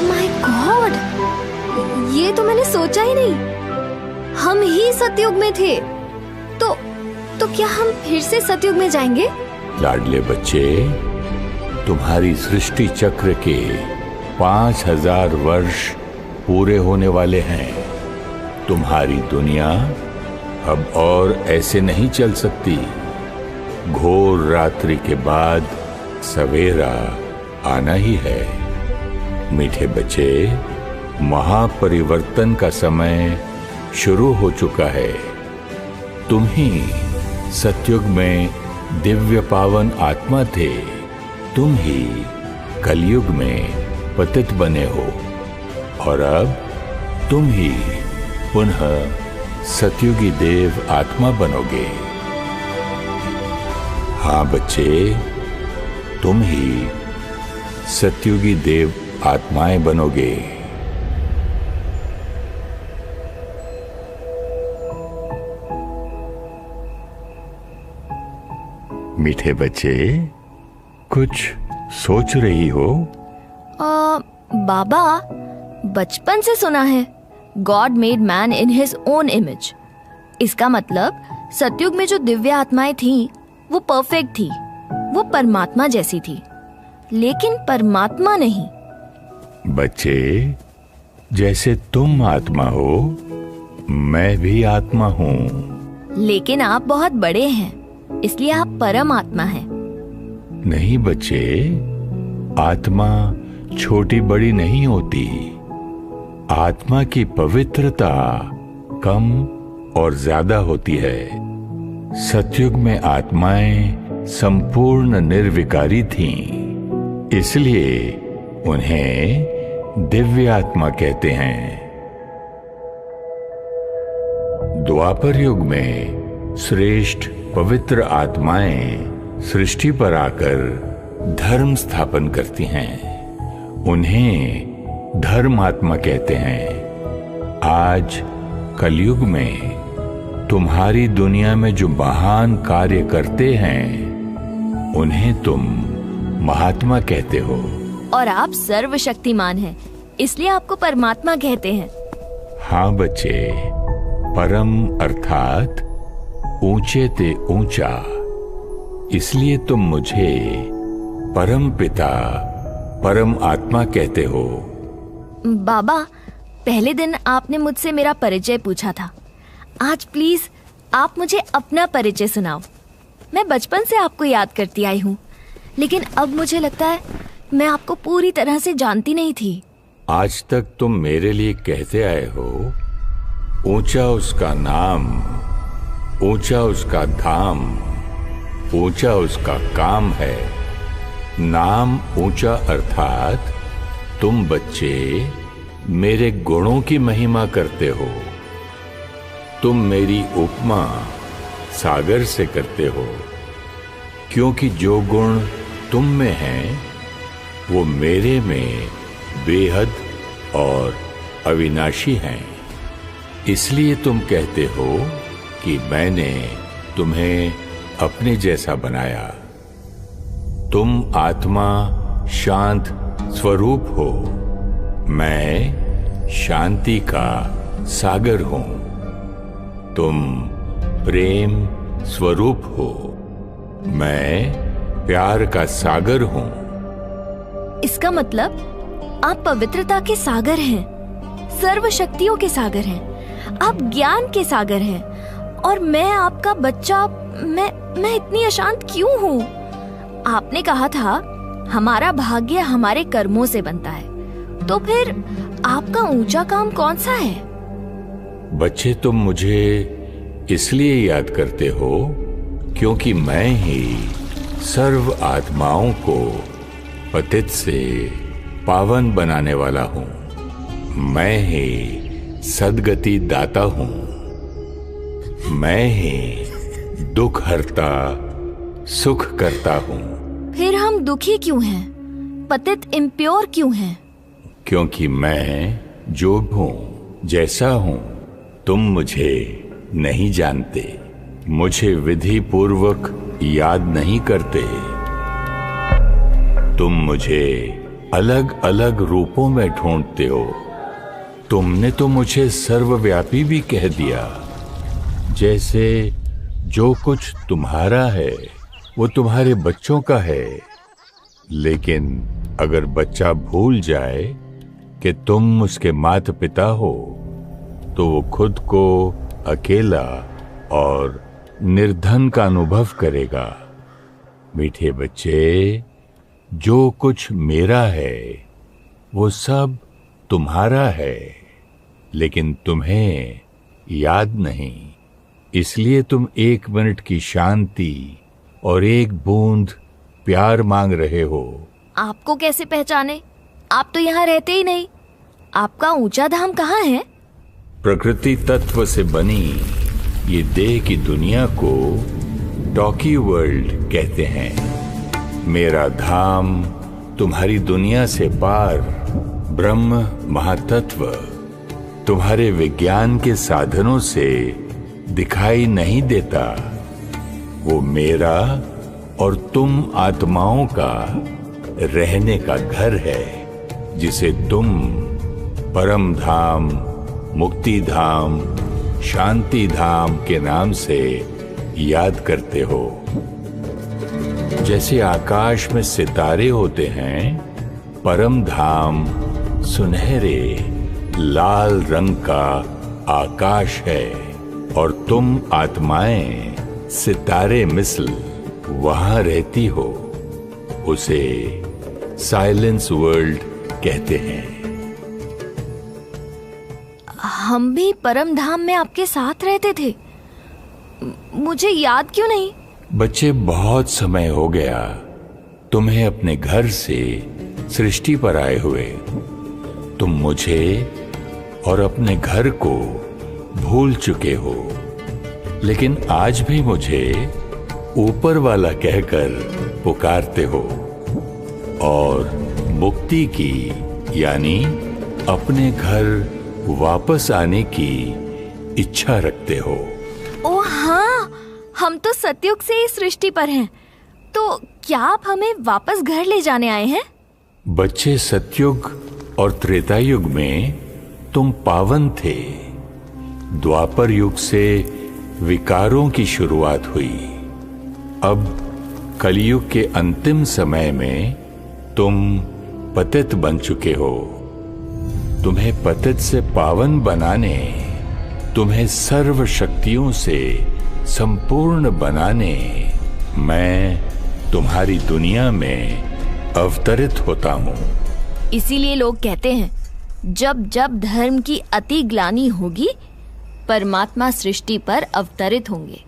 S1: माय गॉड, ये तो मैंने सोचा ही नहीं। हम ही सतयुग में थे, तो क्या हम फिर से सतयुग में जाएंगे?
S2: लाडले बच्चे, तुम्हारी सृष्टि चक्र के 5000 वर्ष पूरे होने वाले हैं। तुम्हारी दुनिया अब और ऐसे नहीं चल सकती। घोर रात्रि के बाद सवेरा आना ही है। मीठे बच्चे, महापरिवर्तन का समय शुरू हो चुका है। तुम ही सतयुग में दिव्य पावन आत्मा थे, तुम ही कलयुग में पतित बने हो और अब तुम ही पुनः सतयुगी देव आत्मा बनोगे। हाँ बच्चे, तुम ही सतयुगी देव आत्माएं बनोगे। मीठे बच्चे, कुछ सोच रही हो?
S1: बाबा, बचपन से सुना है God made man in his own image. इसका मतलब सतयुग में जो दिव्य आत्माएं थीं, वो परफेक्ट थी, वो परमात्मा जैसी थी, लेकिन परमात्मा नहीं।
S2: बच्चे, जैसे तुम आत्मा हो, मैं भी आत्मा हूँ।
S1: लेकिन आप बहुत बड़े हैं, इसलिए आप परम आत्मा हैं।
S2: नहीं बच्चे, आत्मा छोटी बड़ी नहीं होती। आत्मा की पवित्रता कम और ज्यादा होती है। सतयुग में आत्माएं संपूर्ण निर्विकारी थीं, इसलिए उन्हें दिव्य आत्मा कहते हैं। द्वापर युग में श्रेष्ठ पवित्र आत्माएं सृष्टि पर आकर धर्म स्थापन करती हैं। उन्हें धर्म आत्मा कहते हैं। आज कलयुग में तुम्हारी दुनिया में जो महान कार्य करते हैं, उन्हें तुम महात्मा कहते हो।
S1: और आप सर्वशक्तिमान हैं, इसलिए आपको परमात्मा कहते हैं।
S2: हाँ बच्चे, परम अर्थात ऊंचे ते ऊंचा, इसलिए तुम मुझे परम पिता, परम आत्मा कहते हो।
S1: बाबा, पहले दिन आपने मुझसे मेरा परिचय पूछा था। आज प्लीज आप मुझे अपना परिचय सुनाओ। मैं बचपन से आपको याद करती आई हूँ, लेकिन अब मुझे लगता है मैं आपको पूरी तरह से जानती नहीं थी।
S2: आज तक तुम मेरे लिए कहते आए हो, ऊंचा उसका नाम, ऊंचा उसका धाम, ऊंचा उसका काम है। नाम ऊंचा अर्थात तुम बच्चे मेरे गुणों की महिमा करते हो। तुम मेरी उपमा सागर से करते हो, क्योंकि जो गुण तुम में हैं, वो मेरे में बेहद और अविनाशी हैं। इसलिए तुम कहते हो कि मैंने तुम्हें अपने जैसा बनाया। तुम आत्मा शांत स्वरूप हो, मैं शांति का सागर हूं। तुम प्रेम स्वरूप हो, मैं प्यार का सागर हूं।
S1: इसका मतलब आप पवित्रता के सागर हैं, सर्व शक्तियों के सागर हैं, आप ज्ञान के सागर हैं, और मैं आपका बच्चा। मैं इतनी अशांत क्यों हूँ? आपने कहा था हमारा भाग्य हमारे कर्मों से बनता है, तो फिर आपका ऊंचा काम कौन सा है?
S2: बच्चे, तुम मुझे इसलिए याद करते हो क्योंकि मैं ही सर्व आत्माओं को पतित से पावन बनाने वाला हूँ। मैं ही सद्गति दाता हूँ। मैं ही दुख हरता, सुख करता हूँ।
S1: फिर हम दुखी क्यों हैं? पतित इम्प्योर क्यों हैं?
S2: क्योंकि मैं जो हूँ, जैसा हूँ, तुम मुझे नहीं जानते, मुझे विधि पूर्वक याद नहीं करते। तुम मुझे अलग अलग रूपों में ढूंढते हो। तुमने तो मुझे सर्वव्यापी भी कह दिया, जैसे जो कुछ तुम्हारा है वो तुम्हारे बच्चों का है। लेकिन अगर बच्चा भूल जाए कि तुम उसके माता पिता हो, तो वो खुद को अकेला और निर्धन का अनुभव करेगा। मीठे बच्चे, जो कुछ मेरा है वो सब तुम्हारा है, लेकिन तुम्हें याद नहीं। इसलिए तुम 1 मिनट की शांति और 1 बूंद प्यार मांग रहे हो।
S1: आपको कैसे पहचाने? आप तो यहाँ रहते ही नहीं। आपका ऊंचा धाम कहाँ है?
S2: प्रकृति तत्व से बनी ये देह की दुनिया को टॉकी वर्ल्ड कहते हैं। मेरा धाम तुम्हारी दुनिया से पार ब्रह्म महातत्व तुम्हारे विज्ञान के साधनों से दिखाई नहीं देता। वो मेरा और तुम आत्माओं का रहने का घर है, जिसे तुम परम धाम, मुक्ति धाम, शांति धाम के नाम से याद करते हो। जैसे आकाश में सितारे होते हैं, परम धाम सुनहरे लाल रंग का आकाश है और तुम आत्माएं सितारे मिसल वहां रहती हो। उसे साइलेंस वर्ल्ड कहते हैं।
S1: हम भी परम धाम में आपके साथ रहते थे। मुझे याद क्यों नहीं?
S2: बच्चे, बहुत समय हो गया तुम्हें अपने घर से सृष्टि पर आए हुए। तुम मुझे और अपने घर को भूल चुके हो, लेकिन आज भी मुझे ऊपर वाला कहकर पुकारते हो और मुक्ति की यानी अपने घर वापस आने की इच्छा रखते हो।
S1: ओह हाँ, हम तो सतयुग से इस सृष्टि पर हैं। तो क्या आप हमें वापस घर ले जाने आए हैं?
S2: बच्चे, सतयुग और त्रेता युग में तुम पावन थे। द्वापर युग से विकारों की शुरुआत हुई। अब कलयुग के अंतिम समय में तुम पतित बन चुके हो। तुम्हें पतित से पावन बनाने, तुम्हें सर्व शक्तियों से संपूर्ण बनाने मैं तुम्हारी दुनिया में अवतरित होता हूँ।
S1: इसीलिए लोग कहते हैं, जब जब धर्म की अति ग्लानि होगी, परमात्मा सृष्टि पर अवतरित होंगे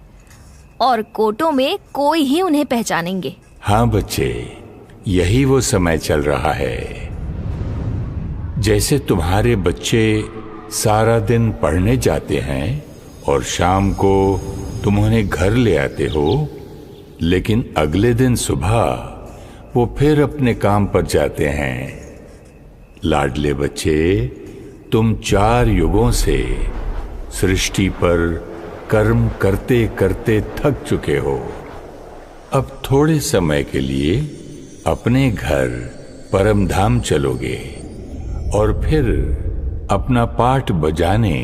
S1: और कोटों में कोई ही उन्हें पहचानेंगे।
S2: हाँ बच्चे, यही वो समय चल रहा है। जैसे तुम्हारे बच्चे सारा दिन पढ़ने जाते हैं और शाम को तुम उन्हें घर ले आते हो, लेकिन अगले दिन सुबह वो फिर अपने काम पर जाते हैं। लाडले बच्चे, तुम 4 युगों से सृष्टि पर कर्म करते करते थक चुके हो। अब थोड़े समय के लिए अपने घर परम धाम चलोगे और फिर अपना पाठ बजाने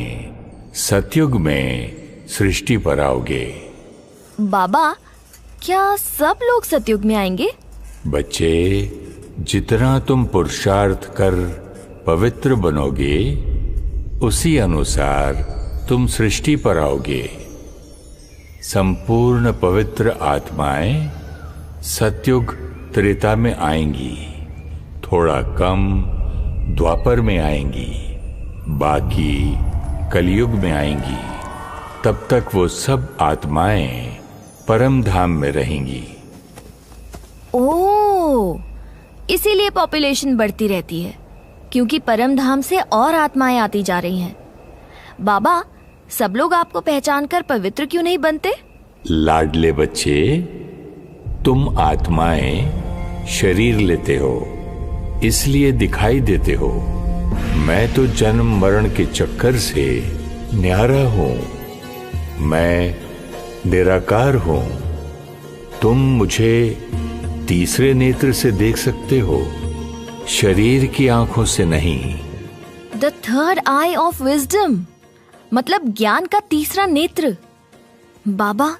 S2: सतयुग में सृष्टि पर आओगे।
S1: बाबा, क्या सब लोग सतयुग में आएंगे?
S2: बच्चे, जितना तुम पुरुषार्थ कर पवित्र बनोगे, उसी अनुसार तुम सृष्टि पर आओगे। संपूर्ण पवित्र आत्माएं सतयुग त्रेता में आएंगी, थोड़ा कम द्वापर में आएंगी, बाकी कलयुग में आएंगी। तब तक वो सब आत्माएं परम धाम में रहेंगी।
S1: ओह, इसीलिए पॉपुलेशन बढ़ती रहती है, क्योंकि परम धाम से और आत्माएं आती जा रही हैं। बाबा, सब लोग आपको पहचानकर पवित्र क्यों नहीं बनते?
S2: लाडले बच्चे, तुम आत्माएं शरीर लेते हो, इसलिए दिखाई देते हो। मैं तो जन्म मरण के चक्कर से न्यारा हूं। मैं निराकार हूं। तुम मुझे तीसरे नेत्र से देख सकते हो, शरीर की आंखों से नहीं।
S1: The third I of wisdom, मतलब ज्ञान का तीसरा नेत्र। बाबा,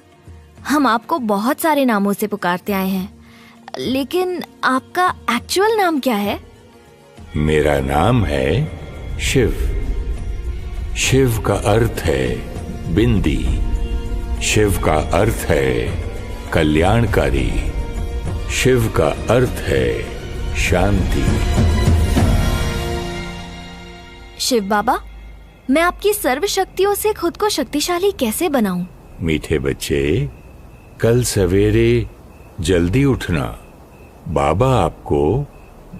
S1: हम आपको बहुत सारे नामों से पुकारते आए हैं, लेकिन आपका एक्चुअल नाम क्या है?
S2: मेरा नाम है शिव। शिव का अर्थ है बिंदी। शिव का अर्थ है कल्याणकारी। शिव का अर्थ है शांति।
S1: शिव बाबा, मैं आपकी सर्व शक्तियों से खुद को शक्तिशाली कैसे बनाऊं?
S2: मीठे बच्चे, कल सवेरे जल्दी उठना। बाबा आपको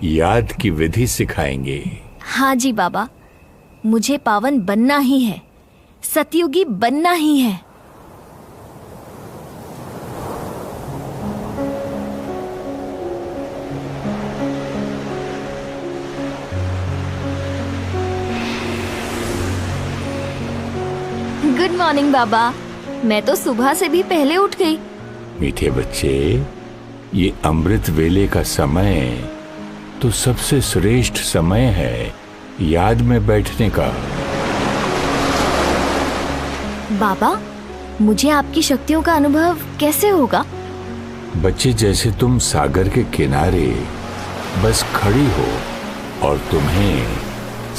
S2: याद की विधि सिखाएंगे।
S1: हाँ जी बाबा, मुझे पावन बनना ही है, सतयुगी बनना ही है। गुड मॉर्निंग बाबा, मैं तो सुबह से भी पहले उठ गई।
S2: मीठे बच्चे, ये अमृत वेले का समय तो सबसे श्रेष्ठ समय है याद में बैठने का।
S1: बाबा, मुझे आपकी शक्तियों का अनुभव कैसे होगा?
S2: बच्चे, जैसे तुम सागर के किनारे बस खड़ी हो और तुम्हें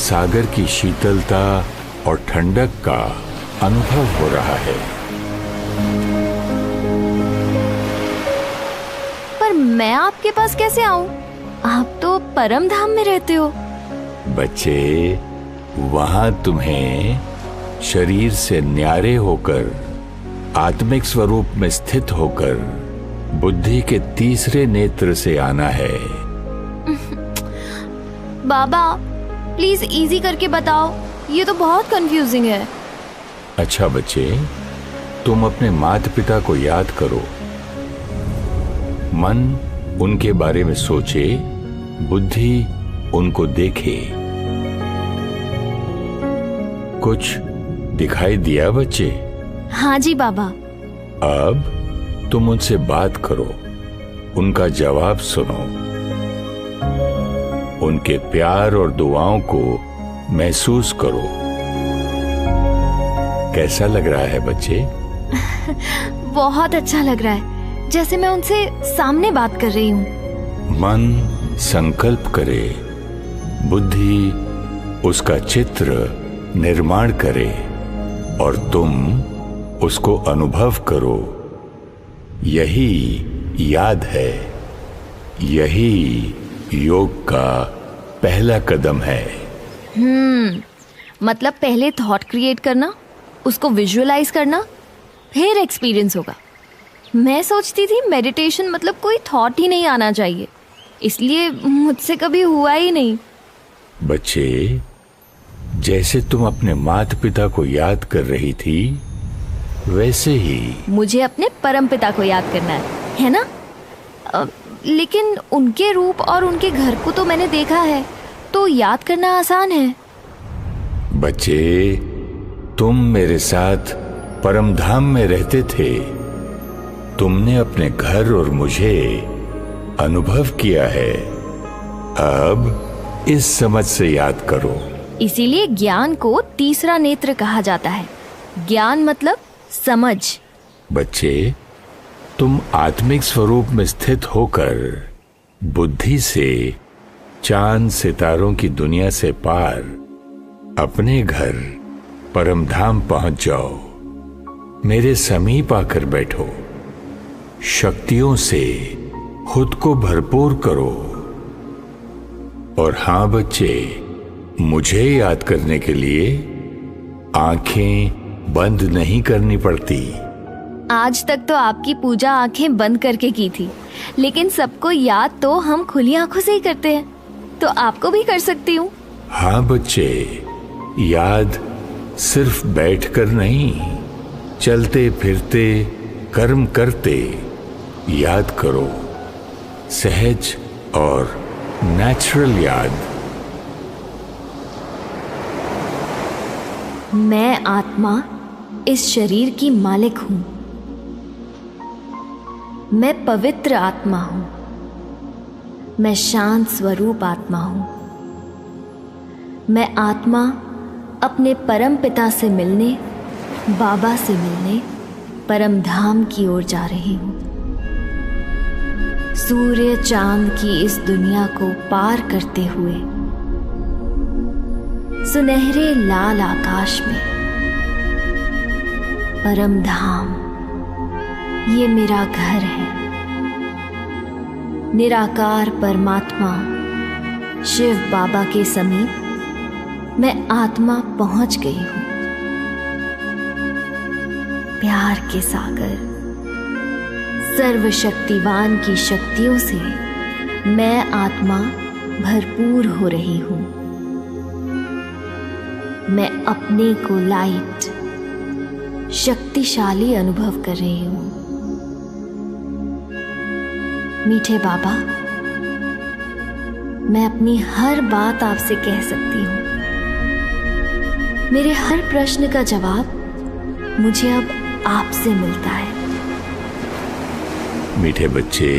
S2: सागर की शीतलता और ठंडक का अनुभव हो रहा है।
S1: पर मैं आपके पास कैसे आऊं? आप तो परम धाम में रहते हो।
S2: बच्चे, वहां तुम्हें शरीर से न्यारे होकर, आत्मिक स्वरूप में स्थित होकर, बुद्धि के तीसरे नेत्र से आना है।
S1: बाबा, प्लीज इजी करके बताओ, ये तो बहुत कंफ्यूजिंग है।
S2: अच्छा बच्चे, तुम अपने माता पिता को याद करो। मन उनके बारे में सोचे, बुद्धि उनको देखे। कुछ दिखाई दिया बच्चे?
S1: हाँ जी बाबा।
S2: अब तुम उनसे बात करो, उनका जवाब सुनो, उनके प्यार और दुआओं को महसूस करो। कैसा लग रहा है बच्चे?
S1: बहुत अच्छा लग रहा है, जैसे मैं उनसे सामने बात कर रही हूँ।
S2: मन संकल्प करे, बुद्धि उसका चित्र निर्माण करे और तुम उसको अनुभव करो। यही याद है, यही योग का पहला कदम है।
S1: मतलब पहले थॉट क्रिएट करना, उसको विजुअलाइज करना, फिर एक्सपीरियंस होगा। मैं सोचती थी मेडिटेशन मतलब कोई थॉट ही नहीं आना चाहिए, इसलिए मुझसे कभी हुआ ही नहीं।
S2: बच्चे, जैसे तुम अपने माता पिता को याद कर रही थी, वैसे ही
S1: मुझे अपने परम पिता को याद करना है ना? लेकिन उनके रूप और उनके घर को तो मैंने देखा है, तो याद करना आसान है।
S2: बच्चे, तुम मेरे साथ परम धाम में रहते थे। तुमने अपने घर और मुझे अनुभव किया है। अब इस समझ से याद करो।
S1: इसीलिए ज्ञान को तीसरा नेत्र कहा जाता है। ज्ञान मतलब समझ।
S2: बच्चे, तुम आत्मिक स्वरूप में स्थित होकर बुद्धि से चांद सितारों की दुनिया से पार अपने घर परम धाम पहुंच जाओ। मेरे समीप आकर बैठो, शक्तियों से खुद को भरपूर करो। और हां बच्चे, मुझे याद करने के लिए आंखें बंद नहीं करनी पड़ती।
S1: आज तक तो आपकी पूजा आंखें बंद करके की थी, लेकिन सबको याद तो हम खुली आंखों से ही करते हैं, तो आपको भी कर सकती हूँ।
S2: हाँ बच्चे, याद सिर्फ बैठकर नहीं, चलते फिरते कर्म करते याद करो। सहज और नेचुरल याद।
S1: मैं आत्मा इस शरीर की मालिक हूं। मैं पवित्र आत्मा हूं। मैं शांत स्वरूप आत्मा हूं। मैं आत्मा अपने परम पिता से मिलने, बाबा से मिलने परम धाम की ओर जा रही हूं। सूर्य चांद की इस दुनिया को पार करते हुए सुनहरे लाल आकाश में परम धाम, ये मेरा घर है। निराकार परमात्मा शिव बाबा के समीप मैं आत्मा पहुंच गई हूं। प्यार के सागर सर्वशक्तिवान की शक्तियों से मैं आत्मा भरपूर हो रही हूं। मैं अपने को लाइट, शक्तिशाली अनुभव कर रही हूं। मीठे बाबा, मैं अपनी हर बात आपसे कह सकती हूं। मेरे हर प्रश्न का जवाब मुझे अब आपसे मिलता है।
S2: मीठे बच्चे,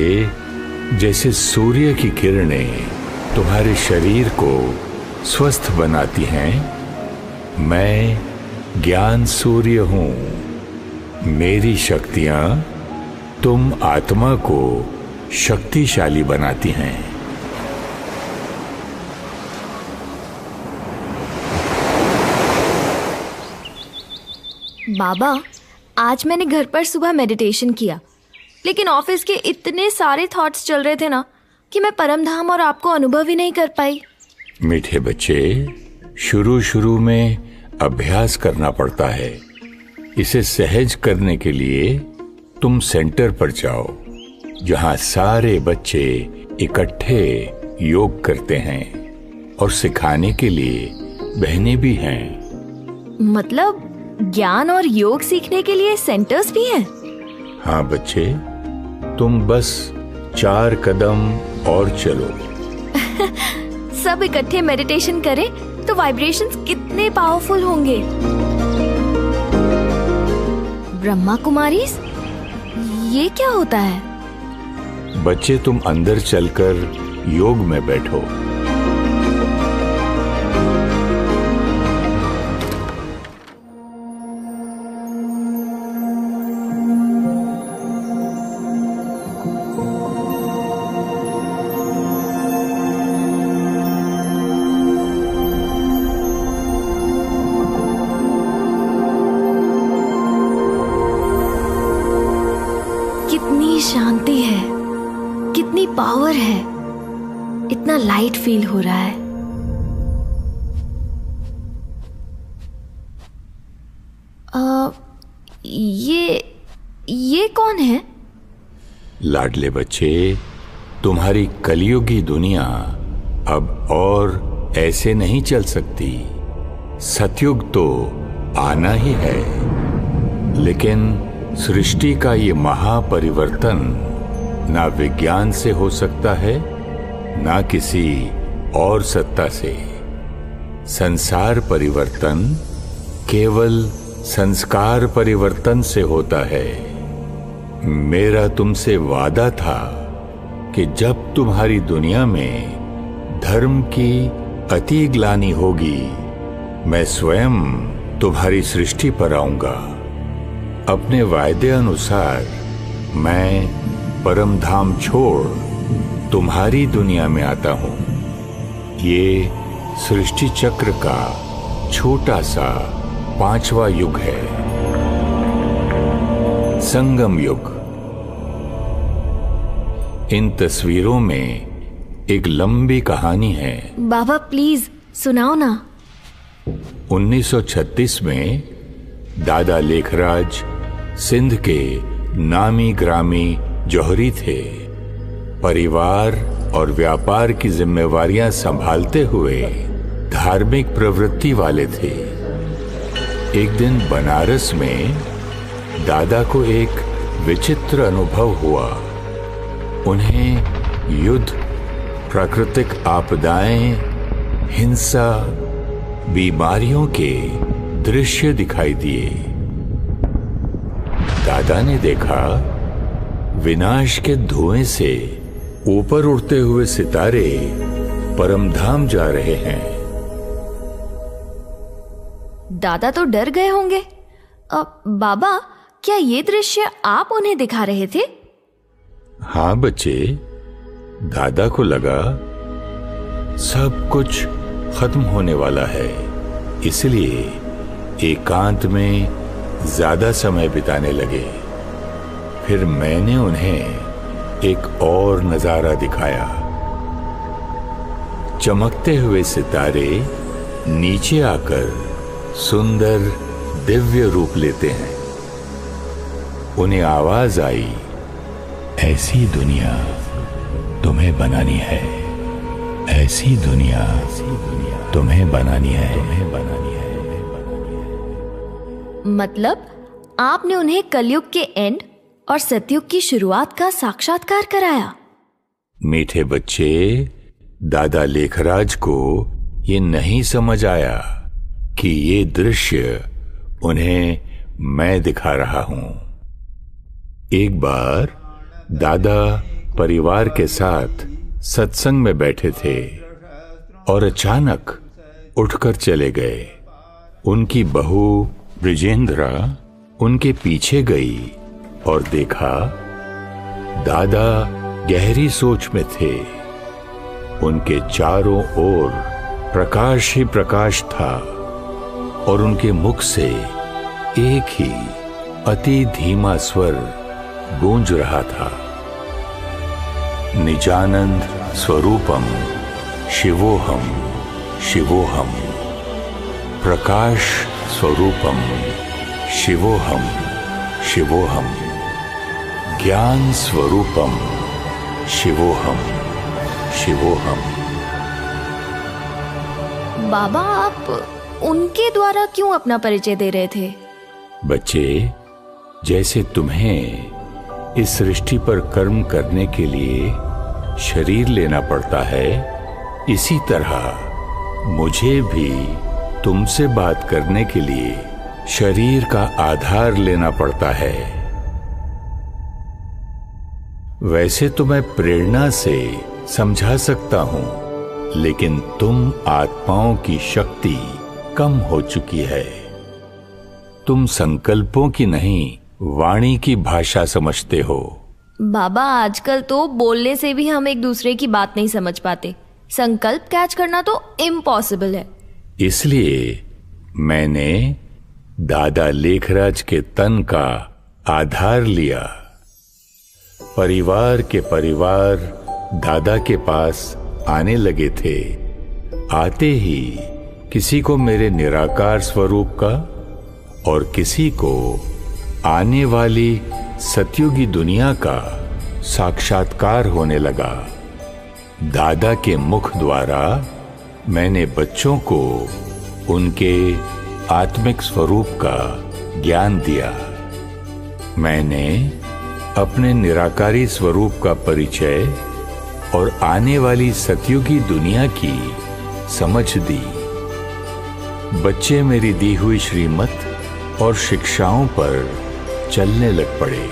S2: जैसे सूर्य की किरणें तुम्हारे शरीर को स्वस्थ बनाती हैं, मैं ज्ञान सूर्य हूं। मेरी शक्तियां तुम आत्मा को शक्तिशाली बनाती हैं।
S1: बाबा, आज मैंने घर पर सुबह मेडिटेशन किया, लेकिन ऑफिस के इतने सारे थॉट्स चल रहे थे ना कि मैं परमधाम और आपको अनुभव ही नहीं कर पाई।
S2: मीठे बच्चे, शुरू में अभ्यास करना पड़ता है। इसे सहज करने के लिए तुम सेंटर पर जाओ, जहां सारे बच्चे इकट्ठे योग करते हैं और सिखाने के लिए बहनें भी हैं।
S1: मतलब ज्ञान और योग सीखने के लिए सेंटर्स भी हैं?
S2: हाँ बच्चे, तुम बस 4 कदम और चलो।
S1: सब इकट्ठे मेडिटेशन करें तो वाइब्रेशंस कितने पावरफुल होंगे। ब्रह्मा कुमारीज, ये क्या होता है?
S2: बच्चे, तुम अंदर चलकर योग में बैठो।
S1: कितनी शांति है, कितनी पावर है, इतना लाइट फील हो रहा है। ये कौन है?
S2: लाडले बच्चे, तुम्हारी कलियुगी दुनिया अब और ऐसे नहीं चल सकती। सतयुग तो आना ही है, लेकिन सृष्टि का ये महापरिवर्तन ना विज्ञान से हो सकता है, ना किसी और सत्ता से। संसार परिवर्तन केवल संस्कार परिवर्तन से होता है। मेरा तुमसे वादा था कि जब तुम्हारी दुनिया में धर्म की अति ग्लानि होगी, मैं स्वयं तुम्हारी सृष्टि पर आऊंगा। अपने वायदे अनुसार मैं परमधाम छोड़ तुम्हारी दुनिया में आता हूं। ये सृष्टि चक्र का छोटा सा 5वां युग है, संगम युग। इन तस्वीरों में एक लंबी कहानी है।
S1: बाबा प्लीज सुनाओ ना।
S2: 1936 में दादा लेखराज सिंध के नामी ग्रामी जौहरी थे। परिवार और व्यापार की जिम्मेवारियां संभालते हुए धार्मिक प्रवृत्ति वाले थे। एक दिन बनारस में दादा को एक विचित्र अनुभव हुआ। उन्हें युद्ध, प्राकृतिक आपदाएं, हिंसा, बीमारियों के दृश्य दिखाई दिए। दादा ने देखा विनाश के धुएं से ऊपर उड़ते हुए सितारे परमधाम जा रहे हैं।
S1: दादा तो डर गए होंगे। बाबा, क्या ये दृश्य आप उन्हें दिखा रहे थे?
S2: हाँ बच्चे, दादा को लगा सब कुछ खत्म होने वाला है, इसलिए एकांत में ज्यादा समय बिताने लगे। फिर मैंने उन्हें एक और नजारा दिखाया। चमकते हुए सितारे नीचे आकर सुंदर दिव्य रूप लेते हैं। उन्हें आवाज आई, ऐसी दुनिया तुम्हें बनानी है, ऐसी दुनिया तुम्हें बनानी है।
S1: मतलब आपने उन्हें कलयुग के एंड और सतयुग की शुरुआत का साक्षात्कार कराया।
S2: मीठे बच्चे, दादा लेखराज को ये नहीं समझ आया कि ये दृश्य उन्हें मैं दिखा रहा हूं। एक बार दादा परिवार के साथ सत्संग में बैठे थे और अचानक उठकर चले गए। उनकी बहू ब्रिजेंद्रा उनके पीछे गई और देखा दादा गहरी सोच में थे। उनके चारों ओर प्रकाश ही प्रकाश था और उनके मुख से एक ही अति धीमा स्वर गूंज रहा था, निजानंद स्वरूपम शिवोहम शिवोहम, प्रकाश स्वरूपम शिवोहम शिवोहम, ज्ञान स्वरूपम शिवोहम शिवोहम।
S1: बाबा, आप उनके द्वारा क्यों अपना परिचय दे रहे थे?
S2: बच्चे, जैसे तुम्हें इस सृष्टि पर कर्म करने के लिए शरीर लेना पड़ता है, इसी तरह मुझे भी तुमसे बात करने के लिए शरीर का आधार लेना पड़ता है। वैसे तो मैं प्रेरणा से समझा सकता हूं, लेकिन तुम आत्माओं की शक्ति कम हो चुकी है। तुम संकल्पों की नहीं, वाणी की भाषा समझते हो।
S1: बाबा, आजकल तो बोलने से भी हम एक दूसरे की बात नहीं समझ पाते। संकल्प कैच करना तो इम्पॉसिबल है।
S2: इसलिए मैंने दादा लेखराज के तन का आधार लिया। परिवार के परिवार दादा के पास आने लगे थे। आते ही किसी को मेरे निराकार स्वरूप का और किसी को आने वाली सतयुगी दुनिया का साक्षात्कार होने लगा। दादा के मुख द्वारा मैंने बच्चों को उनके आत्मिक स्वरूप का ज्ञान दिया। मैंने अपने निराकारी स्वरूप का परिचय और आने वाली सतयुगी दुनिया की समझ दी। बच्चे मेरी दी हुई श्रीमत और शिक्षाओं पर चलने लग पड़े।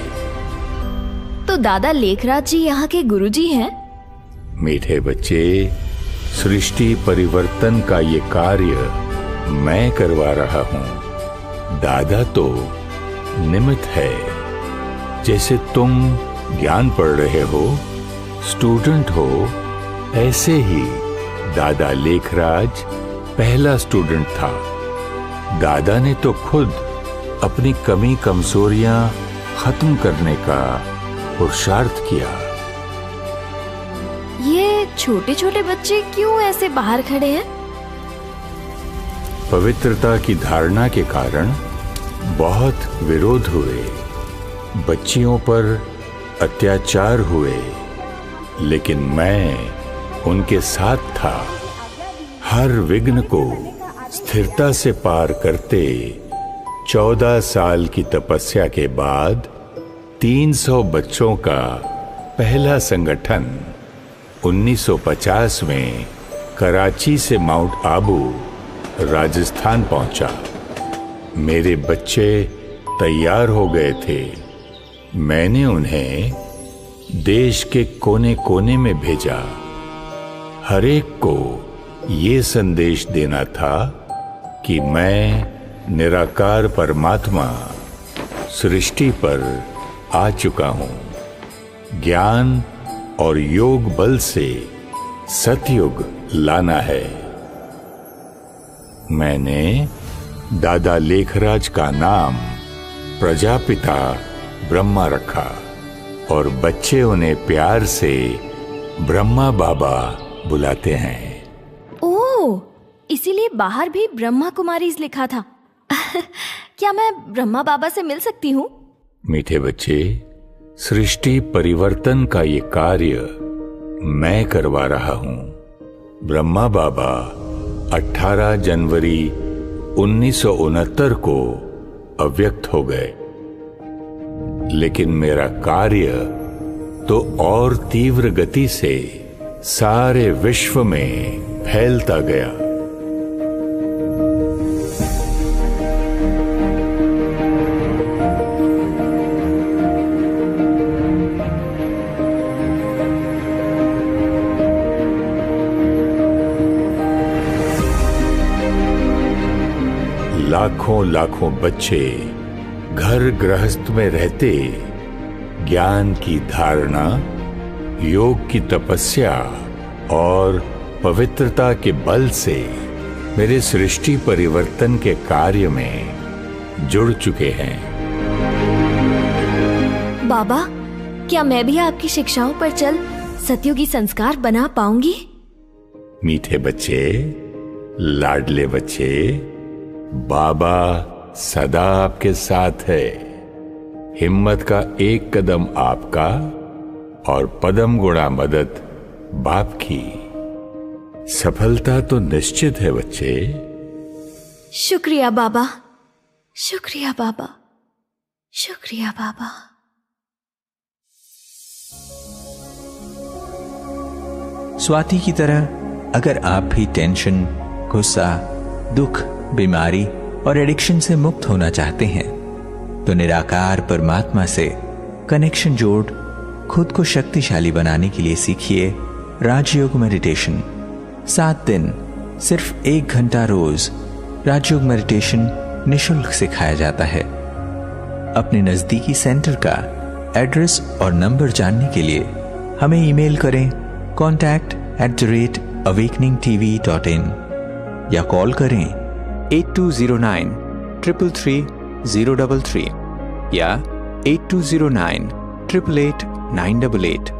S1: तो दादा लेखराज जी यहाँ के गुरुजी हैं?
S2: मीठे बच्चे, सृष्टि परिवर्तन का ये कार्य मैं करवा रहा हूं। दादा तो निमित्त है। जैसे तुम ज्ञान पढ़ रहे हो, स्टूडेंट हो, ऐसे ही दादा लेखराज पहला स्टूडेंट था। दादा ने तो खुद अपनी कमी कमजोरियां खत्म करने का पुरुषार्थ किया।
S1: ये छोटे छोटे बच्चे क्यों ऐसे बाहर खड़े हैं?
S2: पवित्रता की धारणा के कारण बहुत विरोध हुए, बच्चियों पर अत्याचार हुए, लेकिन मैं उनके साथ था। हर विघ्न को स्थिरता से पार करते 14 साल की तपस्या के बाद 300 बच्चों का पहला संगठन 1950 में कराची से माउंट आबू राजस्थान पहुंचा। मेरे बच्चे तैयार हो गए थे। मैंने उन्हें देश के कोने कोने में भेजा। हर एक को ये संदेश देना था कि मैं निराकार परमात्मा सृष्टि पर आ चुका हूं। ज्ञान और योग बल से सतयुग लाना है। मैंने दादा लेखराज का नाम प्रजापिता ब्रह्मा रखा और बच्चे उन्हें प्यार से ब्रह्मा बाबा बुलाते हैं।
S1: ओह, इसीलिए बाहर भी ब्रह्मा कुमारीज लिखा था। क्या मैं ब्रह्मा बाबा से मिल सकती हूँ?
S2: मीठे बच्चे, सृष्टि परिवर्तन का ये कार्य मैं करवा रहा हूं। ब्रह्मा बाबा 18 जनवरी 1969 को अव्यक्त हो गए, लेकिन मेरा कार्य तो और तीव्र गति से सारे विश्व में फैलता गया। लाखों लाखों बच्चे घर गृहस्थ में रहते ज्ञान की धारणा, योग की तपस्या और पवित्रता के बल से मेरे सृष्टि परिवर्तन के कार्य में जुड़ चुके हैं।
S1: बाबा, क्या मैं भी आपकी शिक्षाओं पर चल सतयुगी संस्कार बना पाऊंगी?
S2: मीठे बच्चे, लाडले बच्चे, बाबा सदा आपके साथ है। हिम्मत का एक कदम आपका और पदम गुणा मदद बाप की। सफलता तो निश्चित है बच्चे।
S1: शुक्रिया बाबा, शुक्रिया बाबा, शुक्रिया बाबा।
S3: स्वाति की तरह अगर आप भी टेंशन, गुस्सा, दुख, बीमारी और एडिक्शन से मुक्त होना चाहते हैं तो निराकार परमात्मा से कनेक्शन जोड़ खुद को शक्तिशाली बनाने के लिए सीखिए राजयोग मेडिटेशन। 7 दिन, सिर्फ 1 घंटा रोज राजयोग मेडिटेशन निशुल्क सिखाया जाता है। अपने नजदीकी सेंटर का एड्रेस और नंबर जानने के लिए हमें ईमेल करें contact@awakeningtv.in या कॉल करें 8209 333 033 या 8209 888 988।